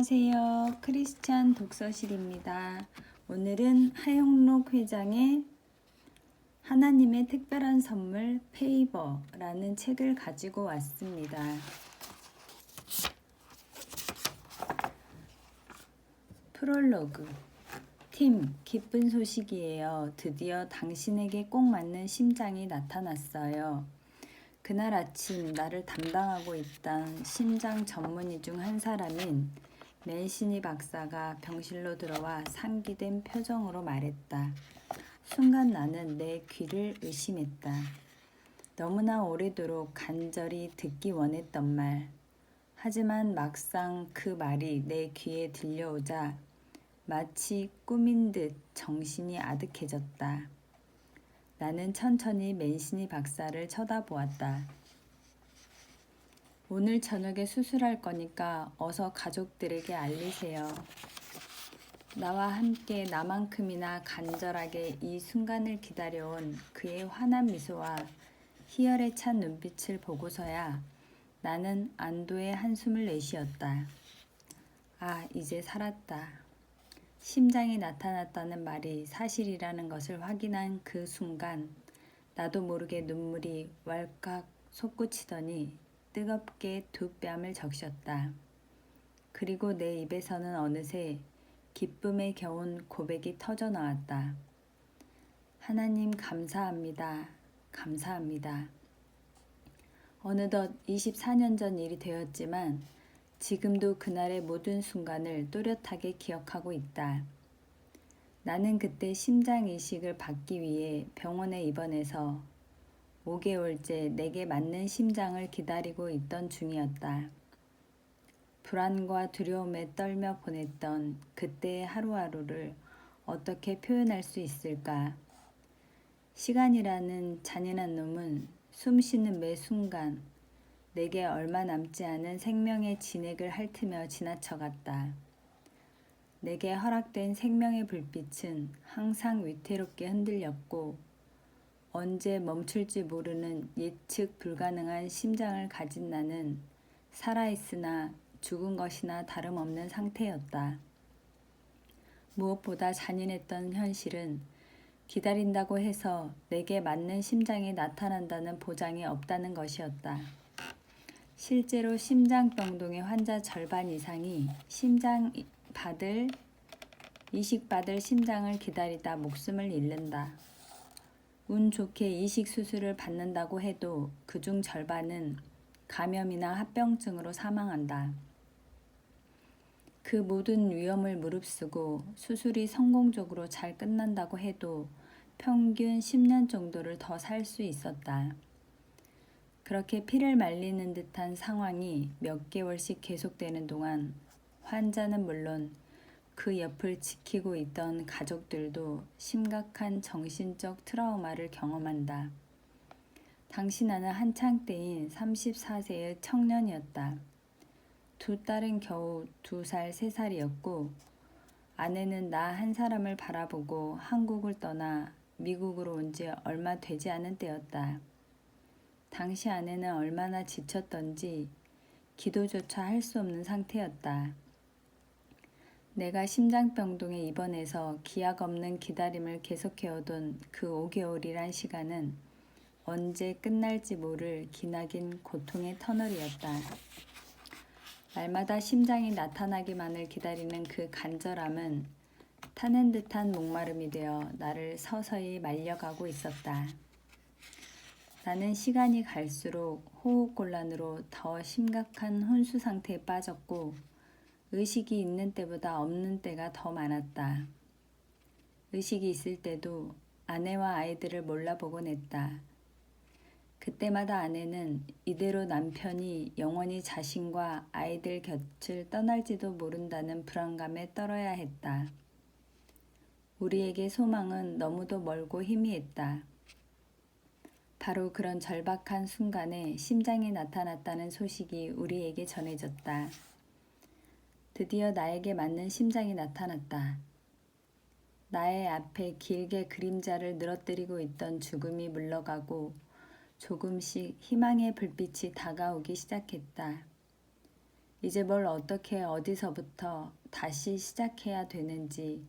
안녕하세요. 크리스찬 독서실입니다. 오늘은 하영록 회장의 하나님의 특별한 선물 페이버라는 책을 가지고 왔습니다. 프롤로그. 팀, 기쁜 소식이에요. 드디어 당신에게 꼭 맞는 심장이 나타났어요. 그날 아침 나를 담당하고 있던 심장 전문의 중 한 사람인 맨시니 박사가 병실로 들어와 상기된 표정으로 말했다. 순간 나는 내 귀를 의심했다. 너무나 오래도록 간절히 듣기 원했던 말. 하지만 막상 그 말이 내 귀에 들려오자 마치 꿈인 듯 정신이 아득해졌다. 나는 천천히 맨시니 박사를 쳐다보았다. 오늘 저녁에 수술할 거니까 어서 가족들에게 알리세요. 나와 함께 나만큼이나 간절하게 이 순간을 기다려온 그의 환한 미소와 희열에 찬 눈빛을 보고서야 나는 안도의 한숨을 내쉬었다. 아, 이제 살았다. 심장이 나타났다는 말이 사실이라는 것을 확인한 그 순간 나도 모르게 눈물이 왈칵 솟구치더니 뜨겁게 두 뺨을 적셨다. 그리고 내 입에서는 어느새 기쁨에 겨운 고백이 터져 나왔다. 하나님 감사합니다. 감사합니다. 어느덧 24년 전 일이 되었지만 지금도 그날의 모든 순간을 또렷하게 기억하고 있다. 나는 그때 심장 이식을 받기 위해 병원에 입원해서 5개월째 내게 맞는 심장을 기다리고 있던 중이었다. 불안과 두려움에 떨며 보냈던 그때의 하루하루를 어떻게 표현할 수 있을까? 시간이라는 잔인한 놈은 숨 쉬는 매 순간 내게 얼마 남지 않은 생명의 진액을 핥으며 지나쳐갔다. 내게 허락된 생명의 불빛은 항상 위태롭게 흔들렸고 언제 멈출지 모르는 예측 불가능한 심장을 가진 나는 살아있으나 죽은 것이나 다름없는 상태였다. 무엇보다 잔인했던 현실은 기다린다고 해서 내게 맞는 심장이 나타난다는 보장이 없다는 것이었다. 실제로 심장병동의 환자 절반 이상이 이식받을 심장을 기다리다 목숨을 잃는다. 운 좋게 이식 수술을 받는다고 해도 그중 절반은 감염이나 합병증으로 사망한다. 그 모든 위험을 무릅쓰고 수술이 성공적으로 잘 끝난다고 해도 평균 10년 정도를 더 살 수 있었다. 그렇게 피를 말리는 듯한 상황이 몇 개월씩 계속되는 동안 환자는 물론 그 옆을 지키고 있던 가족들도 심각한 정신적 트라우마를 경험한다. 당시 나는 한창 때인 34세의 청년이었다. 두 딸은 겨우 2살, 3살이었고 아내는 나 한 사람을 바라보고 한국을 떠나 미국으로 온 지 얼마 되지 않은 때였다. 당시 아내는 얼마나 지쳤던지 기도조차 할 수 없는 상태였다. 내가 심장병동에 입원해서 기약 없는 기다림을 계속해오던 그 5개월이란 시간은 언제 끝날지 모를 기나긴 고통의 터널이었다. 날마다 심장이 나타나기만을 기다리는 그 간절함은 타는 듯한 목마름이 되어 나를 서서히 말려가고 있었다. 나는 시간이 갈수록 호흡곤란으로 더 심각한 혼수 상태에 빠졌고 의식이 있는 때보다 없는 때가 더 많았다. 의식이 있을 때도 아내와 아이들을 몰라보곤 했다. 그때마다 아내는 이대로 남편이 영원히 자신과 아이들 곁을 떠날지도 모른다는 불안감에 떨어야 했다. 우리에게 소망은 너무도 멀고 희미했다. 바로 그런 절박한 순간에 심장이 나타났다는 소식이 우리에게 전해졌다. 드디어 나에게 맞는 심장이 나타났다. 나의 앞에 길게 그림자를 늘어뜨리고 있던 죽음이 물러가고 조금씩 희망의 불빛이 다가오기 시작했다. 이제 뭘 어떻게 어디서부터 다시 시작해야 되는지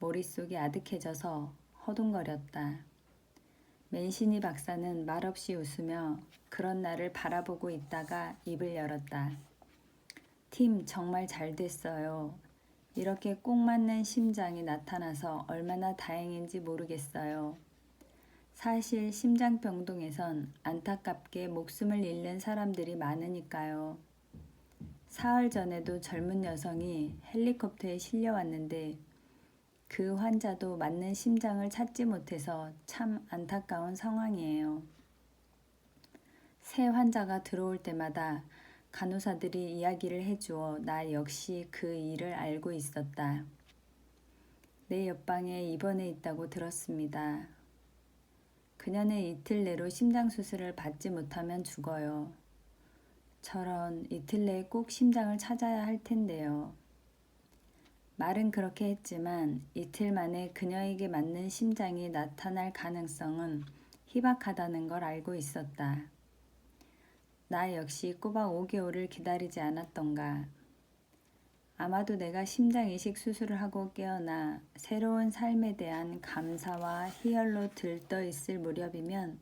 머릿속이 아득해져서 허둥거렸다. 맨시니 박사는 말없이 웃으며 그런 나를 바라보고 있다가 입을 열었다. 팀, 정말 잘 됐어요. 이렇게 꼭 맞는 심장이 나타나서 얼마나 다행인지 모르겠어요. 사실 심장병동에선 안타깝게 목숨을 잃는 사람들이 많으니까요. 사흘 전에도 젊은 여성이 헬리콥터에 실려왔는데 그 환자도 맞는 심장을 찾지 못해서 참 안타까운 상황이에요. 새 환자가 들어올 때마다 간호사들이 이야기를 해주어 나 역시 그 일을 알고 있었다. 내 옆방에 입원해 있다고 들었습니다. 그녀는 이틀 내로 심장 수술을 받지 못하면 죽어요. 저런 이틀 내에 꼭 심장을 찾아야 할 텐데요. 말은 그렇게 했지만 이틀 만에 그녀에게 맞는 심장이 나타날 가능성은 희박하다는 걸 알고 있었다. 나 역시 꼬박 5개월을 기다리지 않았던가. 아마도 내가 심장 이식 수술을 하고 깨어나 새로운 삶에 대한 감사와 희열로 들떠 있을 무렵이면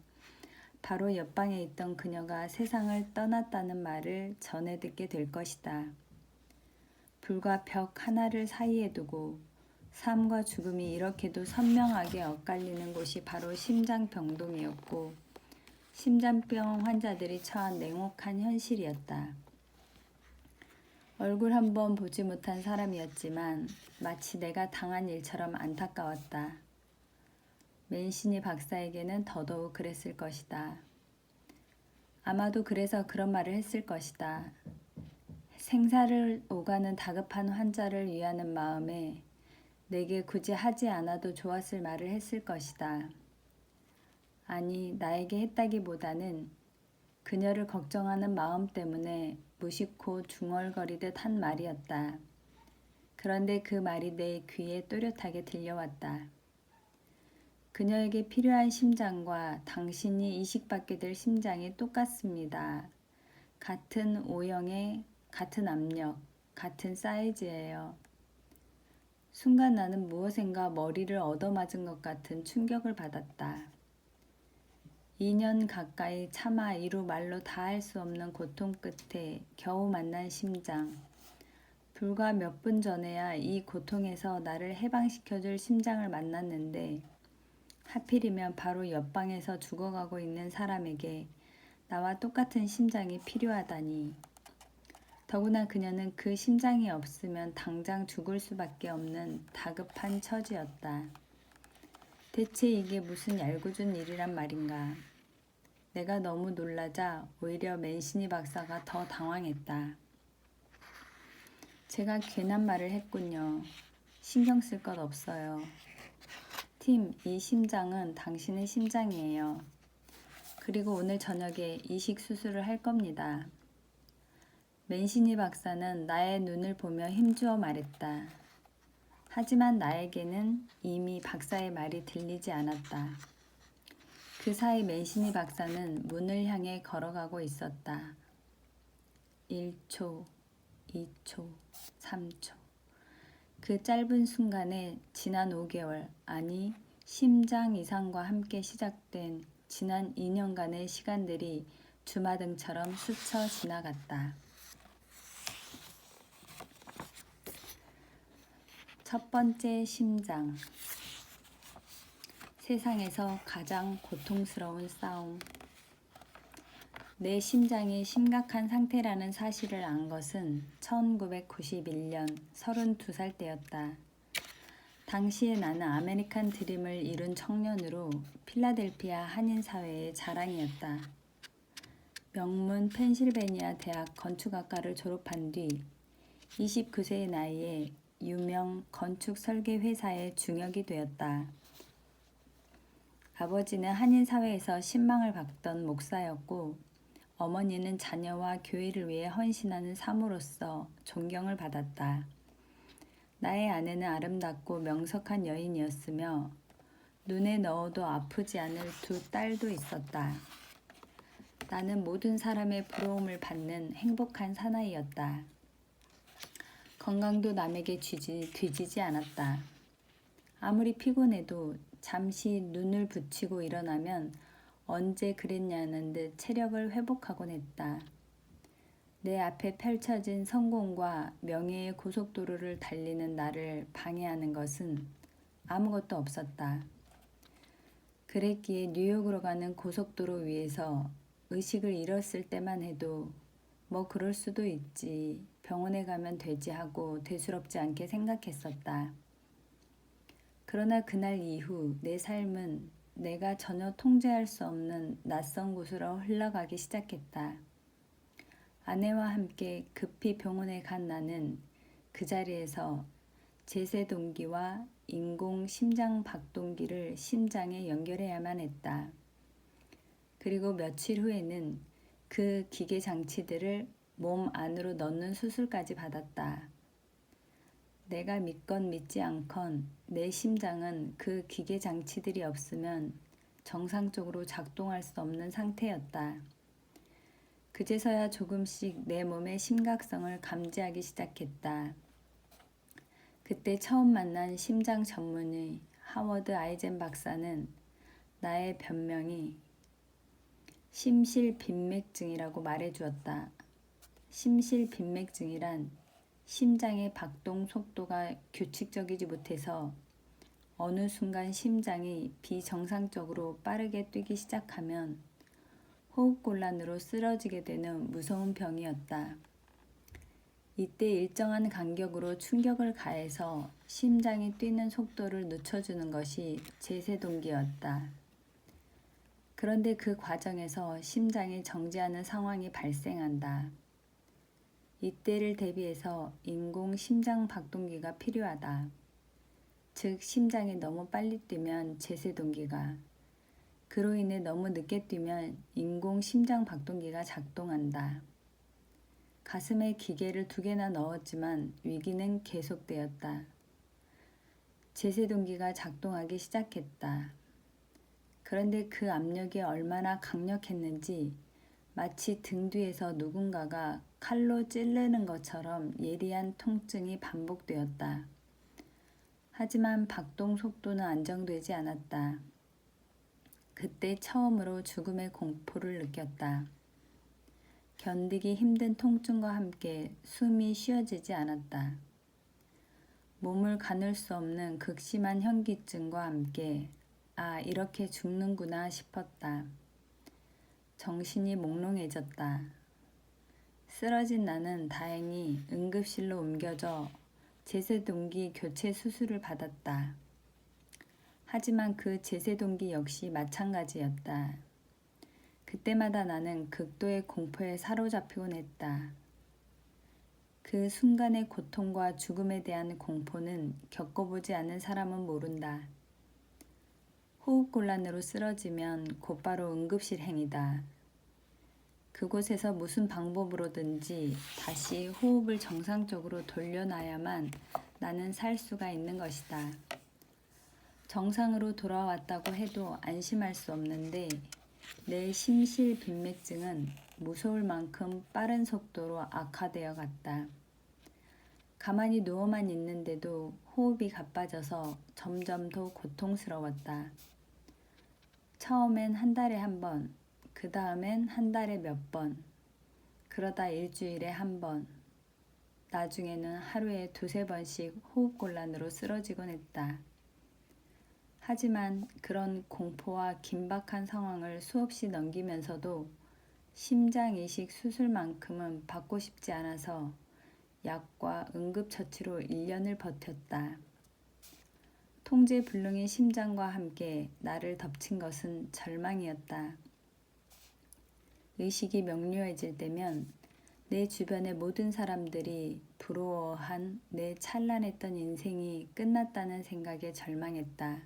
바로 옆방에 있던 그녀가 세상을 떠났다는 말을 전해 듣게 될 것이다. 불과 벽 하나를 사이에 두고 삶과 죽음이 이렇게도 선명하게 엇갈리는 곳이 바로 심장병동이었고 심장병 환자들이 처한 냉혹한 현실이었다. 얼굴 한번 보지 못한 사람이었지만 마치 내가 당한 일처럼 안타까웠다. 맨시니 박사에게는 더더욱 그랬을 것이다. 아마도 그래서 그런 말을 했을 것이다. 생사를 오가는 다급한 환자를 위하는 마음에 내게 굳이 하지 않아도 좋았을 말을 했을 것이다. 아니, 나에게 했다기보다는 그녀를 걱정하는 마음 때문에 무심코 중얼거리듯 한 말이었다. 그런데 그 말이 내 귀에 또렷하게 들려왔다. 그녀에게 필요한 심장과 당신이 이식받게 될 심장이 똑같습니다. 같은 O형에 같은 압력, 같은 사이즈예요. 순간 나는 무엇인가 머리를 얻어맞은 것 같은 충격을 받았다. 2년 가까이 참아 이루 말로 다 할 수 없는 고통 끝에 겨우 만난 심장. 불과 몇 분 전에야 이 고통에서 나를 해방시켜줄 심장을 만났는데 하필이면 바로 옆방에서 죽어가고 있는 사람에게 나와 똑같은 심장이 필요하다니. 더구나 그녀는 그 심장이 없으면 당장 죽을 수밖에 없는 다급한 처지였다. 대체 이게 무슨 얄궂은 일이란 말인가. 내가 너무 놀라자 오히려 맨시니 박사가 더 당황했다. 제가 괜한 말을 했군요. 신경 쓸 것 없어요. 팀, 이 심장은 당신의 심장이에요. 그리고 오늘 저녁에 이식 수술을 할 겁니다. 맨시니 박사는 나의 눈을 보며 힘주어 말했다. 하지만 나에게는 이미 박사의 말이 들리지 않았다. 그 사이 맨시니 박사는 문을 향해 걸어가고 있었다. 1초, 2초, 3초. 그 짧은 순간에 지난 5개월, 아니 심장 이상과 함께 시작된 지난 2년간의 시간들이 주마등처럼 스쳐 지나갔다. 첫 번째 심장. 세상에서 가장 고통스러운 싸움. 내 심장이 심각한 상태라는 사실을 안 것은 1991년 32살 때였다. 당시에 나는 아메리칸 드림을 이룬 청년으로 필라델피아 한인사회의 자랑이었다. 명문 펜실베니아 대학 건축학과를 졸업한 뒤 29세의 나이에 유명 건축 설계 회사의 중역이 되었다. 아버지는 한인사회에서 신망을 받던 목사였고 어머니는 자녀와 교회를 위해 헌신하는 사모로서 존경을 받았다. 나의 아내는 아름답고 명석한 여인이었으며 눈에 넣어도 아프지 않을 두 딸도 있었다. 나는 모든 사람의 부러움을 받는 행복한 사나이였다. 건강도 남에게 뒤지지 않았다. 아무리 피곤해도 잠시 눈을 붙이고 일어나면 언제 그랬냐는 듯 체력을 회복하곤 했다. 내 앞에 펼쳐진 성공과 명예의 고속도로를 달리는 나를 방해하는 것은 아무것도 없었다. 그랬기에 뉴욕으로 가는 고속도로 위에서 의식을 잃었을 때만 해도 뭐 그럴 수도 있지, 병원에 가면 되지 하고 대수롭지 않게 생각했었다. 그러나 그날 이후 내 삶은 내가 전혀 통제할 수 없는 낯선 곳으로 흘러가기 시작했다. 아내와 함께 급히 병원에 간 나는 그 자리에서 제세동기와 인공 심장 박동기를 심장에 연결해야만 했다. 그리고 며칠 후에는 그 기계 장치들을 몸 안으로 넣는 수술까지 받았다. 내가 믿건 믿지 않건 내 심장은 그 기계 장치들이 없으면 정상적으로 작동할 수 없는 상태였다. 그제서야 조금씩 내 몸의 심각성을 감지하기 시작했다. 그때 처음 만난 심장 전문의 하워드 아이젠 박사는 나의 변명이 심실빈맥증이라고 말해주었다. 심실빈맥증이란 심장의 박동 속도가 규칙적이지 못해서 어느 순간 심장이 비정상적으로 빠르게 뛰기 시작하면 호흡곤란으로 쓰러지게 되는 무서운 병이었다. 이때 일정한 간격으로 충격을 가해서 심장이 뛰는 속도를 늦춰주는 것이 제세동기였다. 그런데 그 과정에서 심장이 정지하는 상황이 발생한다. 이때를 대비해서 인공 심장 박동기가 필요하다. 즉 심장이 너무 빨리 뛰면 제세동기가, 그로 인해 너무 늦게 뛰면 인공 심장 박동기가 작동한다. 가슴에 기계를 2개나 넣었지만 위기는 계속되었다. 제세동기가 작동하기 시작했다. 그런데 그 압력이 얼마나 강력했는지 마치 등 뒤에서 누군가가 칼로 찌르는 것처럼 예리한 통증이 반복되었다. 하지만 박동 속도는 안정되지 않았다. 그때 처음으로 죽음의 공포를 느꼈다. 견디기 힘든 통증과 함께 숨이 쉬어지지 않았다. 몸을 가눌 수 없는 극심한 현기증과 함께 아, 이렇게 죽는구나 싶었다. 정신이 몽롱해졌다. 쓰러진 나는 다행히 응급실로 옮겨져 제세동기 교체 수술을 받았다. 하지만 그 제세동기 역시 마찬가지였다. 그때마다 나는 극도의 공포에 사로잡히곤 했다. 그 순간의 고통과 죽음에 대한 공포는 겪어보지 않은 사람은 모른다. 호흡곤란으로 쓰러지면 곧바로 응급실 행이다. 그곳에서 무슨 방법으로든지 다시 호흡을 정상적으로 돌려놔야만 나는 살 수가 있는 것이다. 정상으로 돌아왔다고 해도 안심할 수 없는데 내 심실빈맥증은 무서울 만큼 빠른 속도로 악화되어 갔다. 가만히 누워만 있는데도 호흡이 가빠져서 점점 더 고통스러웠다. 처음엔 한 달에 1번, 그 다음엔 한 달에 몇 번, 그러다 일주일에 1번, 나중에는 하루에 2~3번씩 호흡곤란으로 쓰러지곤 했다. 하지만 그런 공포와 긴박한 상황을 수없이 넘기면서도 심장이식 수술만큼은 받고 싶지 않아서 약과 응급처치로 1년을 버텼다. 통제불능의 심장과 함께 나를 덮친 것은 절망이었다. 의식이 명료해질 때면 내 주변의 모든 사람들이 부러워한 내 찬란했던 인생이 끝났다는 생각에 절망했다.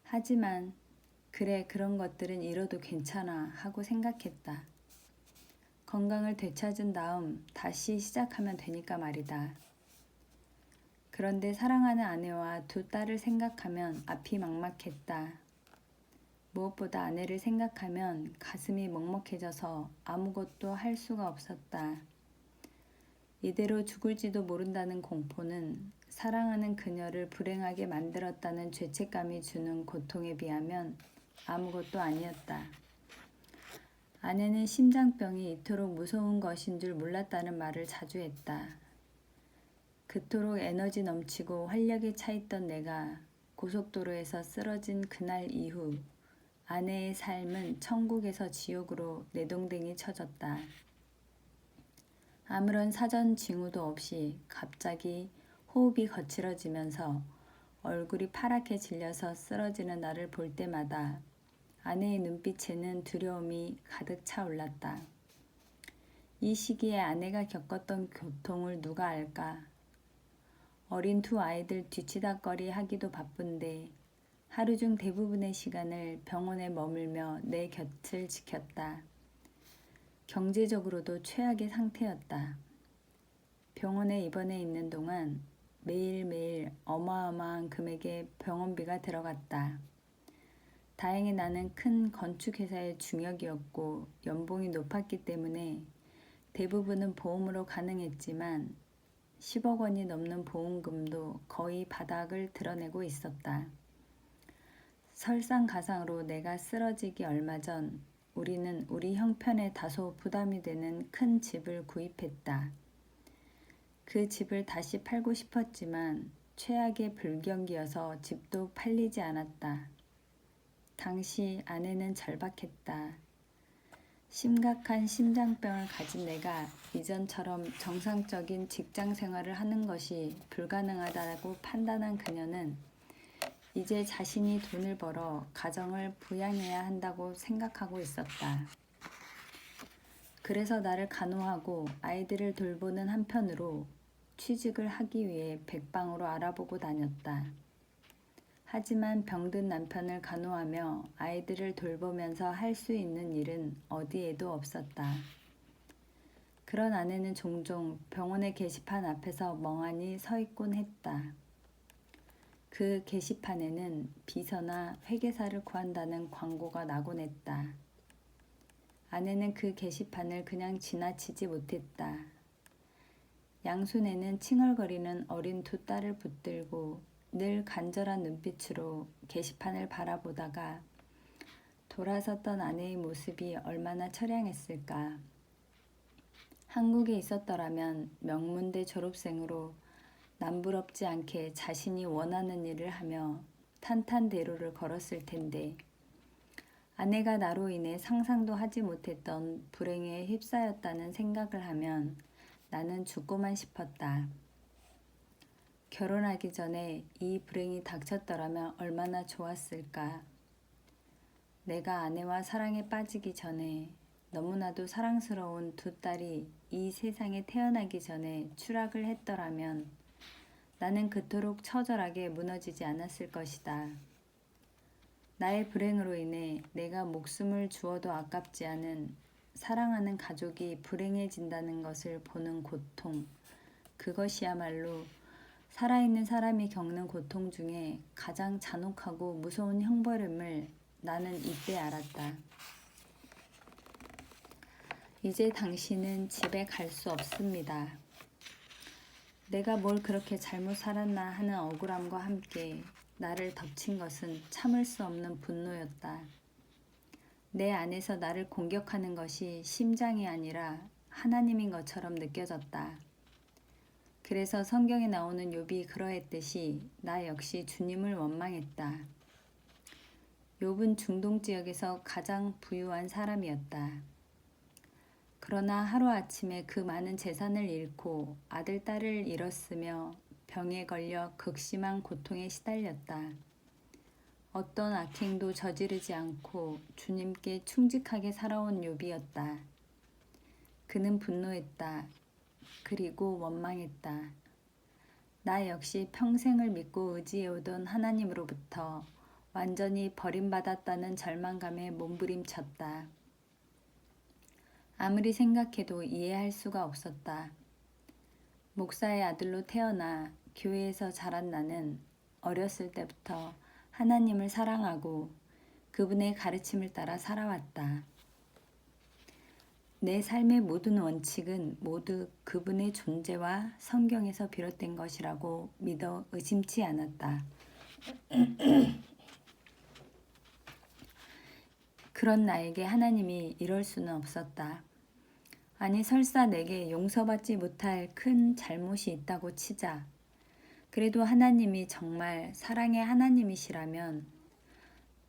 하지만 그래, 그런 것들은 잃어도 괜찮아 하고 생각했다. 건강을 되찾은 다음 다시 시작하면 되니까 말이다. 그런데 사랑하는 아내와 2딸을 생각하면 앞이 막막했다. 무엇보다 아내를 생각하면 가슴이 먹먹해져서 아무것도 할 수가 없었다. 이대로 죽을지도 모른다는 공포는 사랑하는 그녀를 불행하게 만들었다는 죄책감이 주는 고통에 비하면 아무것도 아니었다. 아내는 심장병이 이토록 무서운 것인 줄 몰랐다는 말을 자주 했다. 그토록 에너지 넘치고 활력에 차있던 내가 고속도로에서 쓰러진 그날 이후 아내의 삶은 천국에서 지옥으로 내동댕이 쳐졌다. 아무런 사전 징후도 없이 갑자기 호흡이 거칠어지면서 얼굴이 파랗게 질려서 쓰러지는 나를 볼 때마다 아내의 눈빛에는 두려움이 가득 차올랐다. 이 시기에 아내가 겪었던 고통을 누가 알까? 어린 두 아이들 뒤치다꺼리 하기도 바쁜데 하루 중 대부분의 시간을 병원에 머물며 내 곁을 지켰다. 경제적으로도 최악의 상태였다. 병원에 입원해 있는 동안 매일매일 어마어마한 금액의 병원비가 들어갔다. 다행히 나는 큰 건축회사의 중역이었고 연봉이 높았기 때문에 대부분은 보험으로 가능했지만 10억 원이 넘는 보험금도 거의 바닥을 드러내고 있었다. 설상가상으로 내가 쓰러지기 얼마 전 우리는 우리 형편에 다소 부담이 되는 큰 집을 구입했다. 그 집을 다시 팔고 싶었지만 최악의 불경기여서 집도 팔리지 않았다. 당시 아내는 절박했다. 심각한 심장병을 가진 내가 이전처럼 정상적인 직장 생활을 하는 것이 불가능하다고 판단한 그녀는 이제 자신이 돈을 벌어 가정을 부양해야 한다고 생각하고 있었다. 그래서 나를 간호하고 아이들을 돌보는 한편으로 취직을 하기 위해 백방으로 알아보고 다녔다. 하지만 병든 남편을 간호하며 아이들을 돌보면서 할 수 있는 일은 어디에도 없었다. 그런 아내는 종종 병원의 게시판 앞에서 멍하니 서 있곤 했다. 그 게시판에는 비서나 회계사를 구한다는 광고가 나곤 했다. 아내는 그 게시판을 그냥 지나치지 못했다. 양손에는 칭얼거리는 어린 두 딸을 붙들고 늘 간절한 눈빛으로 게시판을 바라보다가 돌아섰던 아내의 모습이 얼마나 처량했을까. 한국에 있었더라면 명문대 졸업생으로 남부럽지 않게 자신이 원하는 일을 하며 탄탄대로를 걸었을 텐데 아내가 나로 인해 상상도 하지 못했던 불행에 휩싸였다는 생각을 하면 나는 죽고만 싶었다. 결혼하기 전에 이 불행이 닥쳤더라면 얼마나 좋았을까. 내가 아내와 사랑에 빠지기 전에 너무나도 사랑스러운 두 딸이 이 세상에 태어나기 전에 추락을 했더라면 나는 그토록 처절하게 무너지지 않았을 것이다. 나의 불행으로 인해 내가 목숨을 주어도 아깝지 않은 사랑하는 가족이 불행해진다는 것을 보는 고통, 그것이야말로 살아있는 사람이 겪는 고통 중에 가장 잔혹하고 무서운 형벌임을 나는 이때 알았다. 이제 당신은 집에 갈 수 없습니다. 내가 뭘 그렇게 잘못 살았나 하는 억울함과 함께 나를 덮친 것은 참을 수 없는 분노였다. 내 안에서 나를 공격하는 것이 심장이 아니라 하나님인 것처럼 느껴졌다. 그래서 성경에 나오는 욥이 그러했듯이 나 역시 주님을 원망했다. 욥은 중동 지역에서 가장 부유한 사람이었다. 그러나 하루아침에 그 많은 재산을 잃고 아들, 딸을 잃었으며 병에 걸려 극심한 고통에 시달렸다. 어떤 악행도 저지르지 않고 주님께 충직하게 살아온 욥이었다. 그는 분노했다. 그리고 원망했다. 나 역시 평생을 믿고 의지해오던 하나님으로부터 완전히 버림받았다는 절망감에 몸부림쳤다. 아무리 생각해도 이해할 수가 없었다. 목사의 아들로 태어나 교회에서 자란 나는 어렸을 때부터 하나님을 사랑하고 그분의 가르침을 따라 살아왔다. 내 삶의 모든 원칙은 모두 그분의 존재와 성경에서 비롯된 것이라고 믿어 의심치 않았다. 그런 나에게 하나님이 이럴 수는 없었다. 아니 설사 내게 용서받지 못할 큰 잘못이 있다고 치자. 그래도 하나님이 정말 사랑의 하나님이시라면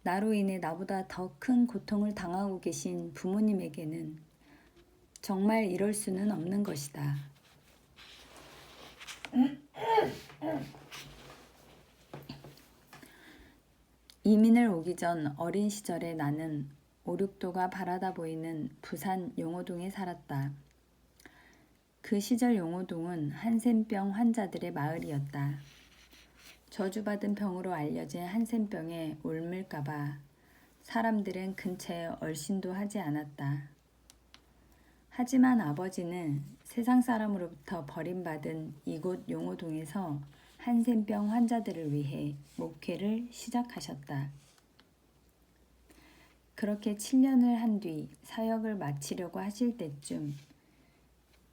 나로 인해 나보다 더 큰 고통을 당하고 계신 부모님에게는 정말 이럴 수는 없는 것이다. 이민을 오기 전 어린 시절에 나는 오륙도가 바라다 보이는 부산 용호동에 살았다. 그 시절 용호동은 한센병 환자들의 마을이었다. 저주받은 병으로 알려진 한센병에 옮을까봐 사람들은 근처에 얼씬도 하지 않았다. 하지만 아버지는 세상 사람으로부터 버림받은 이곳 용호동에서 한센병 환자들을 위해 목회를 시작하셨다. 그렇게 7년을 한 뒤 사역을 마치려고 하실 때쯤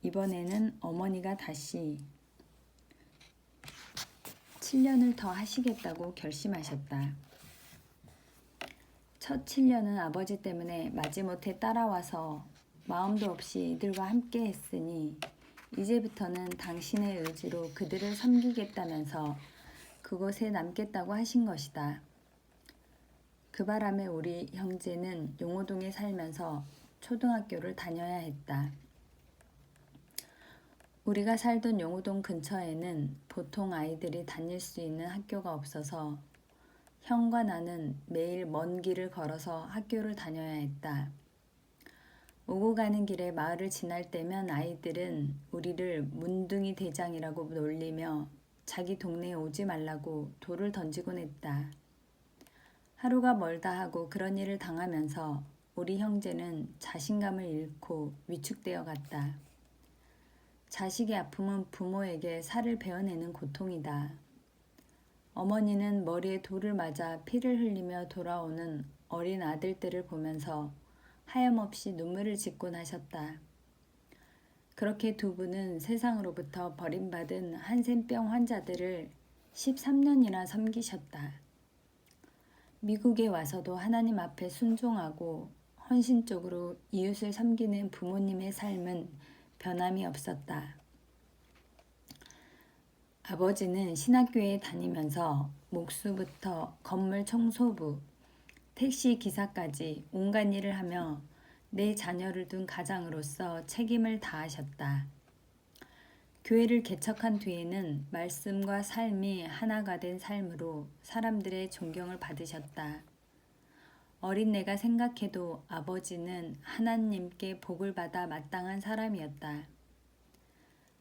이번에는 어머니가 다시 7년을 더 하시겠다고 결심하셨다. 첫 7년은 아버지 때문에 마지못해 따라와서 마음도 없이 이들과 함께 했으니 이제부터는 당신의 의지로 그들을 섬기겠다면서 그곳에 남겠다고 하신 것이다. 그 바람에 우리 형제는 용호동에 살면서 초등학교를 다녀야 했다. 우리가 살던 용호동 근처에는 보통 아이들이 다닐 수 있는 학교가 없어서 형과 나는 매일 먼 길을 걸어서 학교를 다녀야 했다. 오고 가는 길에 마을을 지날 때면 아이들은 우리를 문둥이 대장이라고 놀리며 자기 동네에 오지 말라고 돌을 던지곤 했다. 하루가 멀다 하고 그런 일을 당하면서 우리 형제는 자신감을 잃고 위축되어 갔다. 자식의 아픔은 부모에게 살을 베어내는 고통이다. 어머니는 머리에 돌을 맞아 피를 흘리며 돌아오는 어린 아들들을 보면서 하염없이 눈물을 짓곤 하셨다. 그렇게 두 분은 세상으로부터 버림받은 한센병 환자들을 13년이나 섬기셨다. 미국에 와서도 하나님 앞에 순종하고 헌신적으로 이웃을 섬기는 부모님의 삶은 변함이 없었다. 아버지는 신학교에 다니면서 목수부터 건물 청소부, 택시 기사까지 온갖 일을 하며 내 자녀를 둔 가장으로서 책임을 다하셨다. 교회를 개척한 뒤에는 말씀과 삶이 하나가 된 삶으로 사람들의 존경을 받으셨다. 어린 내가 생각해도 아버지는 하나님께 복을 받아 마땅한 사람이었다.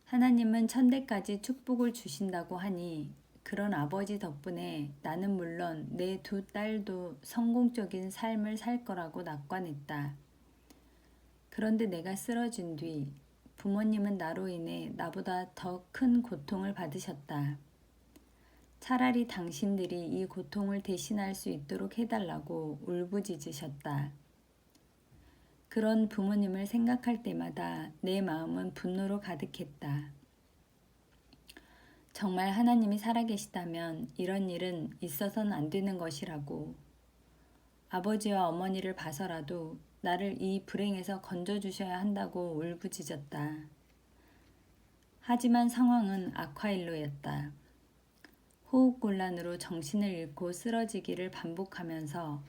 하나님은 천대까지 축복을 주신다고 하니 그런 아버지 덕분에 나는 물론 내 두 딸도 성공적인 삶을 살 거라고 낙관했다. 그런데 내가 쓰러진 뒤 부모님은 나로 인해 나보다 더 큰 고통을 받으셨다. 차라리 당신들이 이 고통을 대신할 수 있도록 해달라고 울부짖으셨다. 그런 부모님을 생각할 때마다 내 마음은 분노로 가득했다. 정말 하나님이 살아계시다면 이런 일은 있어서는 안 되는 것이라고 아버지와 어머니를 봐서라도 나를 이 불행에서 건져주셔야 한다고 울부짖었다. 하지만 상황은 악화일로였다. 호흡곤란으로 정신을 잃고 쓰러지기를 반복하면서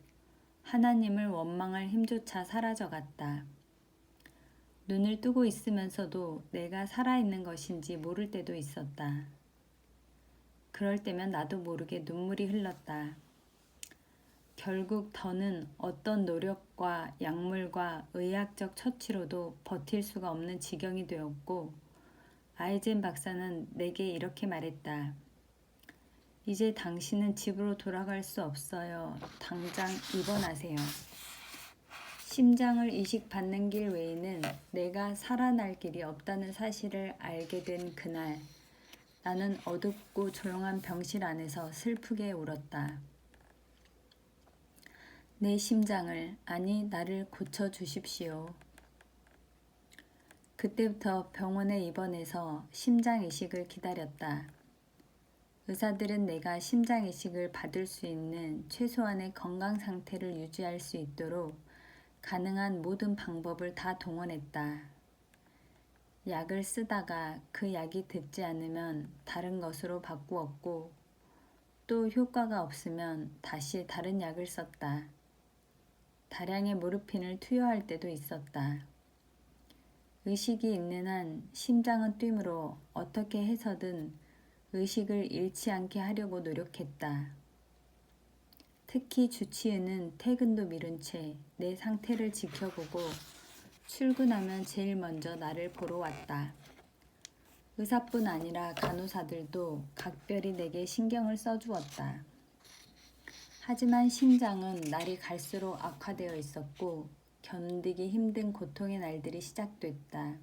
하나님을 원망할 힘조차 사라져갔다. 눈을 뜨고 있으면서도 내가 살아있는 것인지 모를 때도 있었다. 그럴 때면 나도 모르게 눈물이 흘렀다. 결국 더는 어떤 노력과 약물과 의학적 처치로도 버틸 수가 없는 지경이 되었고 아이젠 박사는 내게 이렇게 말했다. 이제 당신은 집으로 돌아갈 수 없어요. 당장 입원하세요. 심장을 이식받는 길 외에는 내가 살아날 길이 없다는 사실을 알게 된 그날 나는 어둡고 조용한 병실 안에서 슬프게 울었다. 내 심장을, 아니 나를 고쳐주십시오. 그때부터 병원에 입원해서 심장 이식을 기다렸다. 의사들은 내가 심장 이식을 받을 수 있는 최소한의 건강 상태를 유지할 수 있도록 가능한 모든 방법을 다 동원했다. 약을 쓰다가 그 약이 듣지 않으면 다른 것으로 바꾸었고, 또 효과가 없으면 다시 다른 약을 썼다. 다량의 모르핀을 투여할 때도 있었다. 의식이 있는 한 심장은 뛰므로 어떻게 해서든 의식을 잃지 않게 하려고 노력했다. 특히 주치의는 퇴근도 미룬 채 내 상태를 지켜보고 출근하면 제일 먼저 나를 보러 왔다. 의사뿐 아니라 간호사들도 각별히 내게 신경을 써주었다. 하지만 심장은 날이 갈수록 악화되어 있었고 견디기 힘든 고통의 날들이 시작됐다.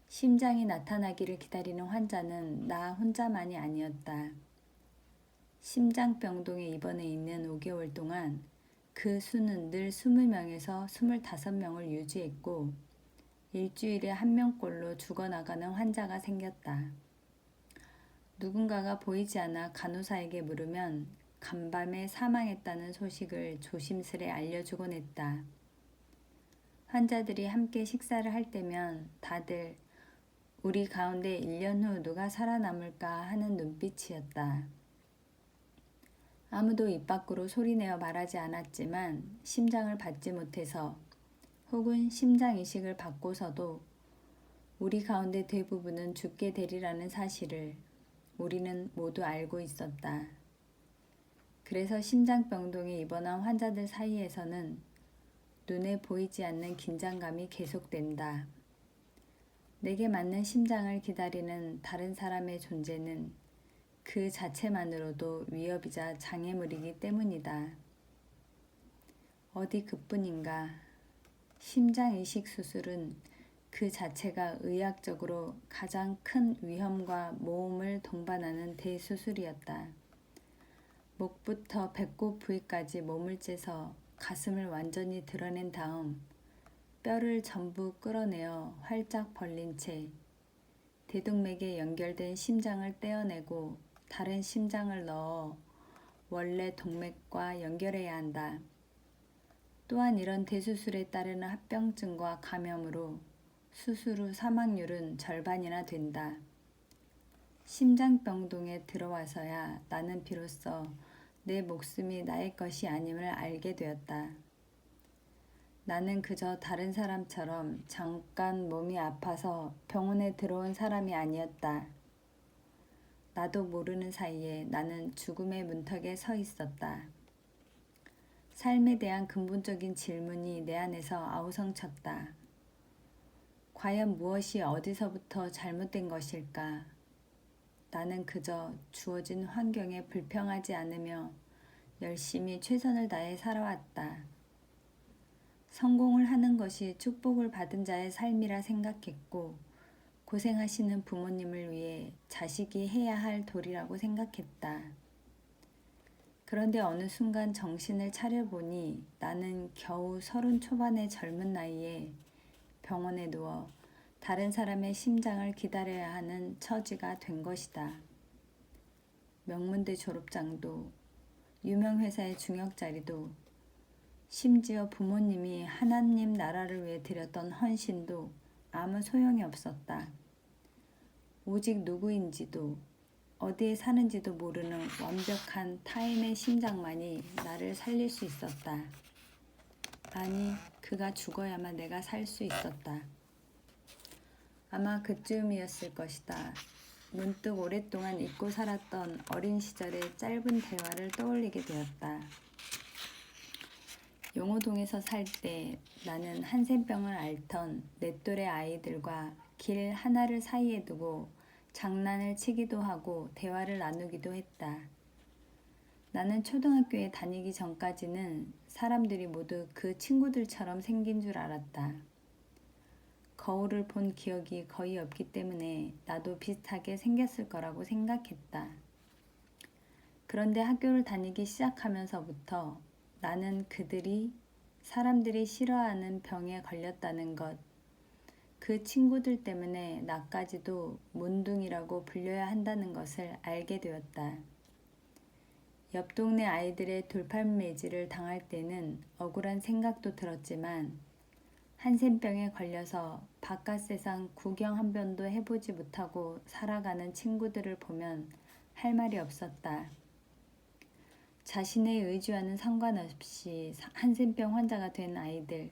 심장이 나타나기를 기다리는 환자는 나 혼자만이 아니었다. 심장병동에 입원해 있는 5개월 동안 그 수는 늘 20명에서 25명을 유지했고 일주일에 1명꼴로 죽어나가는 환자가 생겼다. 누군가가 보이지 않아 간호사에게 물으면 간밤에 사망했다는 소식을 조심스레 알려주곤 했다. 환자들이 함께 식사를 할 때면 다들 우리 가운데 1년 후 누가 살아남을까 하는 눈빛이었다. 아무도 입 밖으로 소리내어 말하지 않았지만 심장을 받지 못해서 혹은 심장 이식을 받고서도 우리 가운데 대부분은 죽게 되리라는 사실을 우리는 모두 알고 있었다. 그래서 심장병동에 입원한 환자들 사이에서는 눈에 보이지 않는 긴장감이 계속된다. 내게 맞는 심장을 기다리는 다른 사람의 존재는 그 자체만으로도 위협이자 장애물이기 때문이다. 어디 그뿐인가. 심장 이식 수술은 그 자체가 의학적으로 가장 큰 위험과 모험을 동반하는 대수술이었다. 목부터 배꼽 부위까지 몸을 째서 가슴을 완전히 드러낸 다음 뼈를 전부 끌어내어 활짝 벌린 채 대동맥에 연결된 심장을 떼어내고 다른 심장을 넣어 원래 동맥과 연결해야 한다. 또한 이런 대수술에 따르는 합병증과 감염으로 수술 후 사망률은 절반이나 된다. 심장병동에 들어와서야 나는 비로소 내 목숨이 나의 것이 아님을 알게 되었다. 나는 그저 다른 사람처럼 잠깐 몸이 아파서 병원에 들어온 사람이 아니었다. 나도 모르는 사이에 나는 죽음의 문턱에 서 있었다. 삶에 대한 근본적인 질문이 내 안에서 아우성쳤다. 과연 무엇이 어디서부터 잘못된 것일까? 나는 그저 주어진 환경에 불평하지 않으며 열심히 최선을 다해 살아왔다. 성공을 하는 것이 축복을 받은 자의 삶이라 생각했고 고생하시는 부모님을 위해 자식이 해야 할 도리라고 생각했다. 그런데 어느 순간 정신을 차려보니 나는 겨우 30 초반의 젊은 나이에 병원에 누워 다른 사람의 심장을 기다려야 하는 처지가 된 것이다. 명문대 졸업장도, 유명 회사의 중역 자리도, 심지어 부모님이 하나님 나라를 위해 드렸던 헌신도 아무 소용이 없었다. 오직 누구인지도 어디에 사는지도 모르는 완벽한 타인의 심장만이 나를 살릴 수 있었다. 아니, 그가 죽어야만 내가 살 수 있었다. 아마 그쯤이었을 것이다. 문득 오랫동안 잊고 살았던 어린 시절의 짧은 대화를 떠올리게 되었다. 용호동에서 살 때 나는 한센병을 앓던 내 또래 아이들과 길 하나를 사이에 두고 장난을 치기도 하고 대화를 나누기도 했다. 나는 초등학교에 다니기 전까지는 사람들이 모두 그 친구들처럼 생긴 줄 알았다. 거울을 본 기억이 거의 없기 때문에 나도 비슷하게 생겼을 거라고 생각했다. 그런데 학교를 다니기 시작하면서부터 나는 사람들이 싫어하는 병에 걸렸다는 것, 그 친구들 때문에 나까지도 몬둥이라고 불려야 한다는 것을 알게 되었다. 옆 동네 아이들의 돌팔매질을 당할 때는 억울한 생각도 들었지만 한센병에 걸려서 바깥 세상 구경 한 번도 해보지 못하고 살아가는 친구들을 보면 할 말이 없었다. 자신의 의지와는 상관없이 한센병 환자가 된 아이들,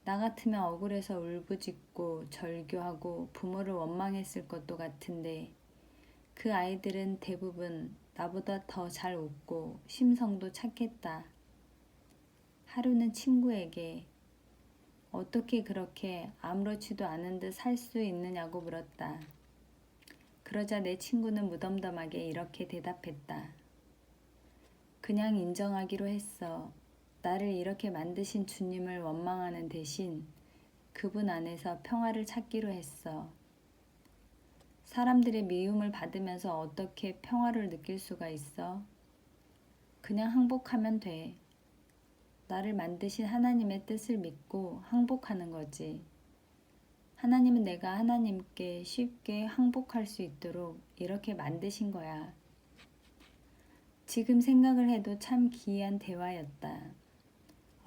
나 같으면 억울해서 울부짖고 절규하고 부모를 원망했을 것도 같은데 그 아이들은 대부분 나보다 더 잘 웃고 심성도 착했다. 하루는 친구에게 어떻게 그렇게 아무렇지도 않은 듯 살 수 있느냐고 물었다. 그러자 내 친구는 무덤덤하게 이렇게 대답했다. 그냥 인정하기로 했어. 나를 이렇게 만드신 주님을 원망하는 대신 그분 안에서 평화를 찾기로 했어. 사람들의 미움을 받으면서 어떻게 평화를 느낄 수가 있어? 그냥 항복하면 돼. 나를 만드신 하나님의 뜻을 믿고 항복하는 거지. 하나님은 내가 하나님께 쉽게 항복할 수 있도록 이렇게 만드신 거야. 지금 생각을 해도 참 기이한 대화였다.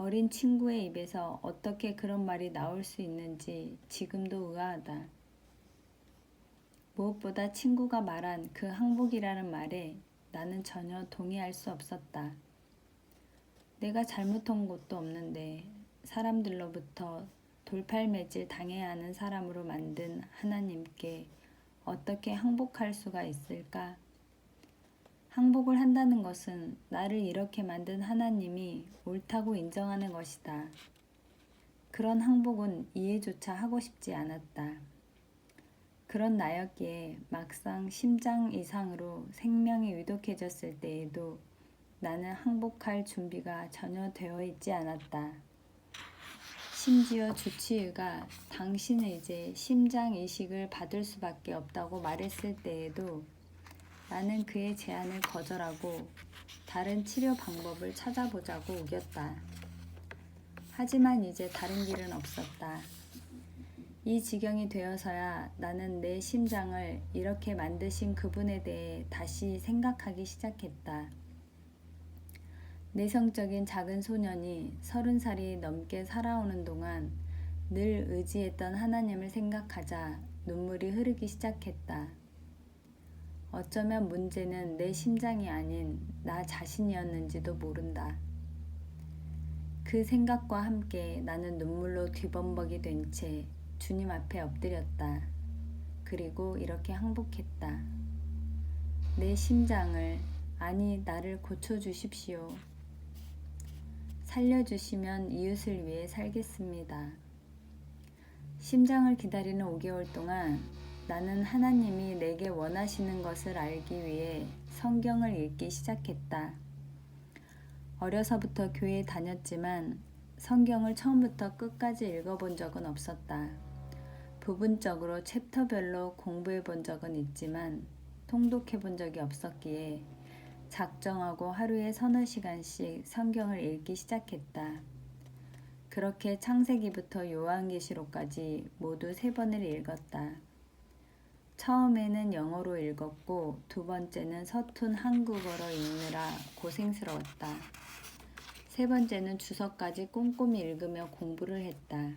어린 친구의 입에서 어떻게 그런 말이 나올 수 있는지 지금도 의아하다. 무엇보다 친구가 말한 그 항복이라는 말에 나는 전혀 동의할 수 없었다. 내가 잘못한 것도 없는데 사람들로부터 돌팔매질 당해야 하는 사람으로 만든 하나님께 어떻게 항복할 수가 있을까? 항복을 한다는 것은 나를 이렇게 만든 하나님이 옳다고 인정하는 것이다. 그런 항복은 이해조차 하고 싶지 않았다. 그런 나였기에 막상 심장 이상으로 생명이 위독해졌을 때에도 나는 항복할 준비가 전혀 되어 있지 않았다. 심지어 주치의가 당신은 이제 심장 이식을 받을 수밖에 없다고 말했을 때에도 나는 그의 제안을 거절하고 다른 치료 방법을 찾아보자고 우겼다. 하지만 이제 다른 길은 없었다. 이 지경이 되어서야 나는 내 심장을 이렇게 만드신 그분에 대해 다시 생각하기 시작했다. 내성적인 작은 소년이 30살이 넘게 살아오는 동안 늘 의지했던 하나님을 생각하자 눈물이 흐르기 시작했다. 어쩌면 문제는 내 심장이 아닌 나 자신이었는지도 모른다. 그 생각과 함께 나는 눈물로 뒤범벅이 된 채 주님 앞에 엎드렸다. 그리고 이렇게 항복했다. 내 심장을, 아니 나를 고쳐주십시오. 살려주시면 이웃을 위해 살겠습니다. 심장을 기다리는 5개월 동안 나는 하나님이 내게 원하시는 것을 알기 위해 성경을 읽기 시작했다. 어려서부터 교회에 다녔지만 성경을 처음부터 끝까지 읽어본 적은 없었다. 부분적으로 챕터별로 공부해 본 적은 있지만 통독해 본 적이 없었기에 작정하고 하루에 서너 시간씩 성경을 읽기 시작했다. 그렇게 창세기부터 요한계시록까지 모두 3번을 읽었다. 처음에는 영어로 읽었고 두 번째는 서툰 한국어로 읽느라 고생스러웠다. 세 번째는 주석까지 꼼꼼히 읽으며 공부를 했다.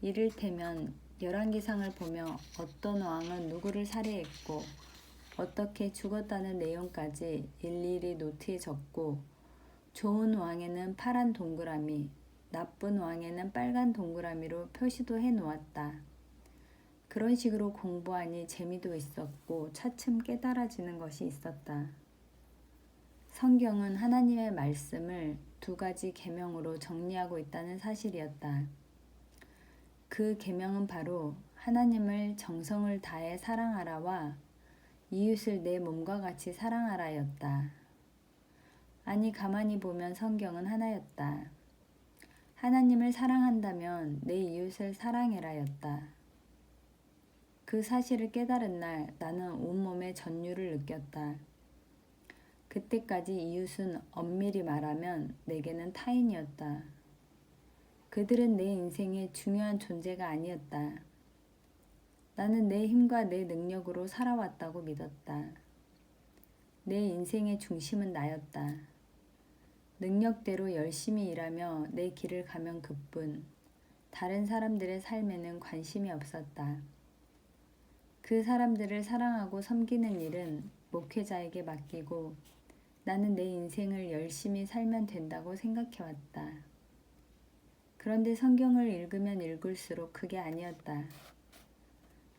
이를테면 열왕기상을 보며 어떤 왕은 누구를 살해했고 어떻게 죽었다는 내용까지 일일이 노트에 적고 좋은 왕에는 파란 동그라미, 나쁜 왕에는 빨간 동그라미로 표시도 해놓았다. 그런 식으로 공부하니 재미도 있었고 차츰 깨달아지는 것이 있었다. 성경은 하나님의 말씀을 2가지 계명으로 정리하고 있다는 사실이었다. 그 계명은 바로 하나님을 정성을 다해 사랑하라와 이웃을 내 몸과 같이 사랑하라였다. 아니 가만히 보면 성경은 하나였다. 하나님을 사랑한다면 내 이웃을 사랑해라였다. 그 사실을 깨달은 날 나는 온몸에 전율을 느꼈다. 그때까지 이웃은 엄밀히 말하면 내게는 타인이었다. 그들은 내 인생의 중요한 존재가 아니었다. 나는 내 힘과 내 능력으로 살아왔다고 믿었다. 내 인생의 중심은 나였다. 능력대로 열심히 일하며 내 길을 가면 그뿐 다른 사람들의 삶에는 관심이 없었다. 그 사람들을 사랑하고 섬기는 일은 목회자에게 맡기고 나는 내 인생을 열심히 살면 된다고 생각해왔다. 그런데 성경을 읽으면 읽을수록 그게 아니었다.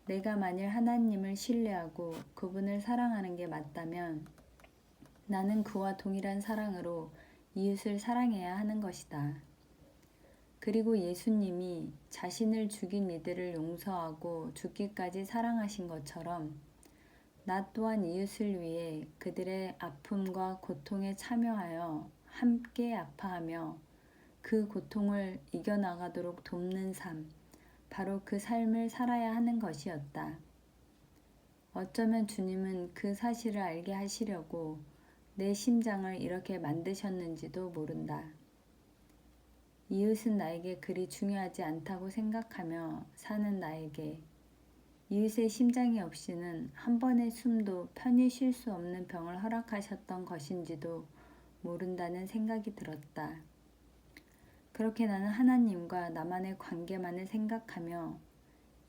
내가 만일 하나님을 신뢰하고 그분을 사랑하는 게 맞다면 나는 그와 동일한 사랑으로 이웃을 사랑해야 하는 것이다. 그리고 예수님이 자신을 죽인 이들을 용서하고 죽기까지 사랑하신 것처럼 나 또한 이웃을 위해 그들의 아픔과 고통에 참여하여 함께 아파하며 그 고통을 이겨나가도록 돕는 삶, 바로 그 삶을 살아야 하는 것이었다. 어쩌면 주님은 그 사실을 알게 하시려고 내 심장을 이렇게 만드셨는지도 모른다. 이웃은 나에게 그리 중요하지 않다고 생각하며 사는 나에게 이웃의 심장이 없이는 한 번의 숨도 편히 쉴 수 없는 병을 허락하셨던 것인지도 모른다는 생각이 들었다. 그렇게 나는 하나님과 나만의 관계만을 생각하며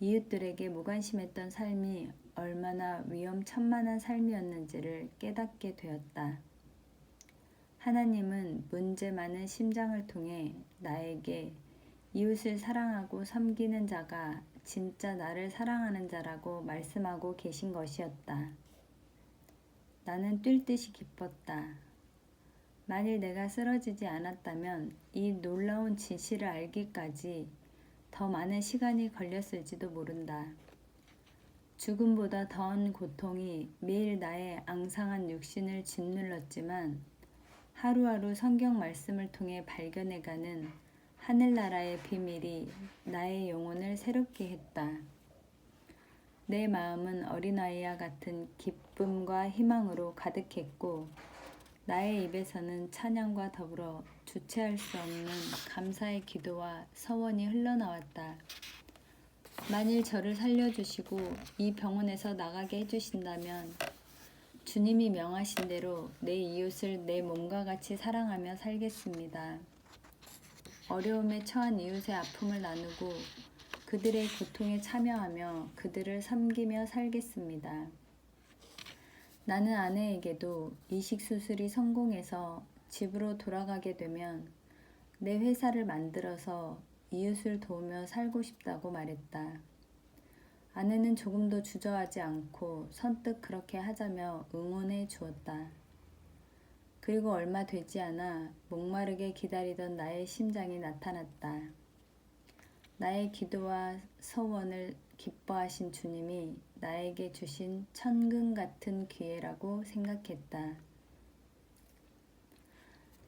이웃들에게 무관심했던 삶이 얼마나 위험천만한 삶이었는지를 깨닫게 되었다. 하나님은 문제 많은 심장을 통해 나에게 이웃을 사랑하고 섬기는 자가 진짜 나를 사랑하는 자라고 말씀하고 계신 것이었다. 나는 뛸 듯이 기뻤다. 만일 내가 쓰러지지 않았다면 이 놀라운 진실을 알기까지 더 많은 시간이 걸렸을지도 모른다. 죽음보다 더한 고통이 매일 나의 앙상한 육신을 짓눌렀지만 하루하루 성경 말씀을 통해 발견해가는 하늘나라의 비밀이 나의 영혼을 새롭게 했다. 내 마음은 어린아이와 같은 기쁨과 희망으로 가득했고 나의 입에서는 찬양과 더불어 주체할 수 없는 감사의 기도와 서원이 흘러나왔다. 만일 저를 살려주시고 이 병원에서 나가게 해주신다면 주님이 명하신 대로 내 이웃을 내 몸과 같이 사랑하며 살겠습니다. 어려움에 처한 이웃의 아픔을 나누고 그들의 고통에 참여하며 그들을 섬기며 살겠습니다. 나는 아내에게도 이식 수술이 성공해서 집으로 돌아가게 되면 내 회사를 만들어서 이웃을 도우며 살고 싶다고 말했다. 아내는 조금도 주저하지 않고 선뜻 그렇게 하자며 응원해 주었다. 그리고 얼마 되지 않아 목마르게 기다리던 나의 심장이 나타났다. 나의 기도와 서원을 기뻐하신 주님이 나에게 주신 천금 같은 기회라고 생각했다.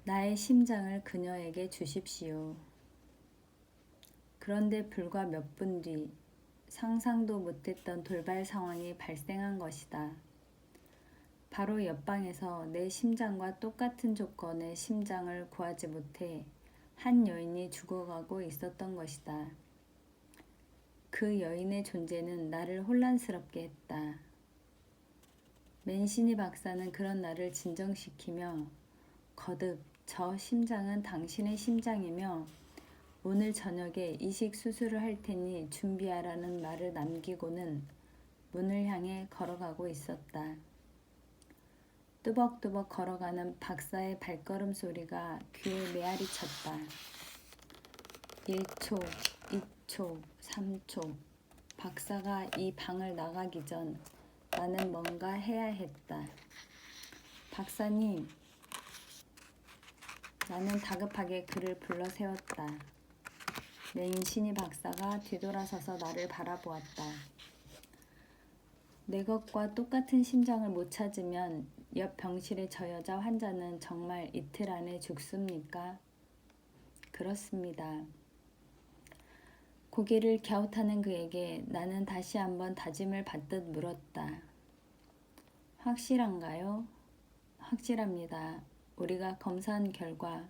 나의 심장을 그녀에게 주십시오. 그런데 불과 몇 분 뒤 상상도 못했던 돌발 상황이 발생한 것이다. 바로 옆방에서 내 심장과 똑같은 조건의 심장을 구하지 못해 한 여인이 죽어가고 있었던 것이다. 그 여인의 존재는 나를 혼란스럽게 했다. 맨시니 박사는 그런 나를 진정시키며 거듭 저 심장은 당신의 심장이며 오늘 저녁에 이식 수술을 할 테니 준비하라는 말을 남기고는 문을 향해 걸어가고 있었다. 뚜벅뚜벅 걸어가는 박사의 발걸음 소리가 귀에 메아리 쳤다. 1초, 2초, 3초. 박사가 이 방을 나가기 전 나는 뭔가 해야 했다. 박사님, 나는 다급하게 그를 불러 세웠다. 맨시니 박사가 뒤돌아서서 나를 바라보았다. 내 것과 똑같은 심장을 못 찾으면 옆 병실의 저 여자 환자는 정말 이틀 안에 죽습니까? 그렇습니다. 고개를 갸웃하는 그에게 나는 다시 한번 다짐을 받듯 물었다. 확실한가요? 확실합니다. 우리가 검사한 결과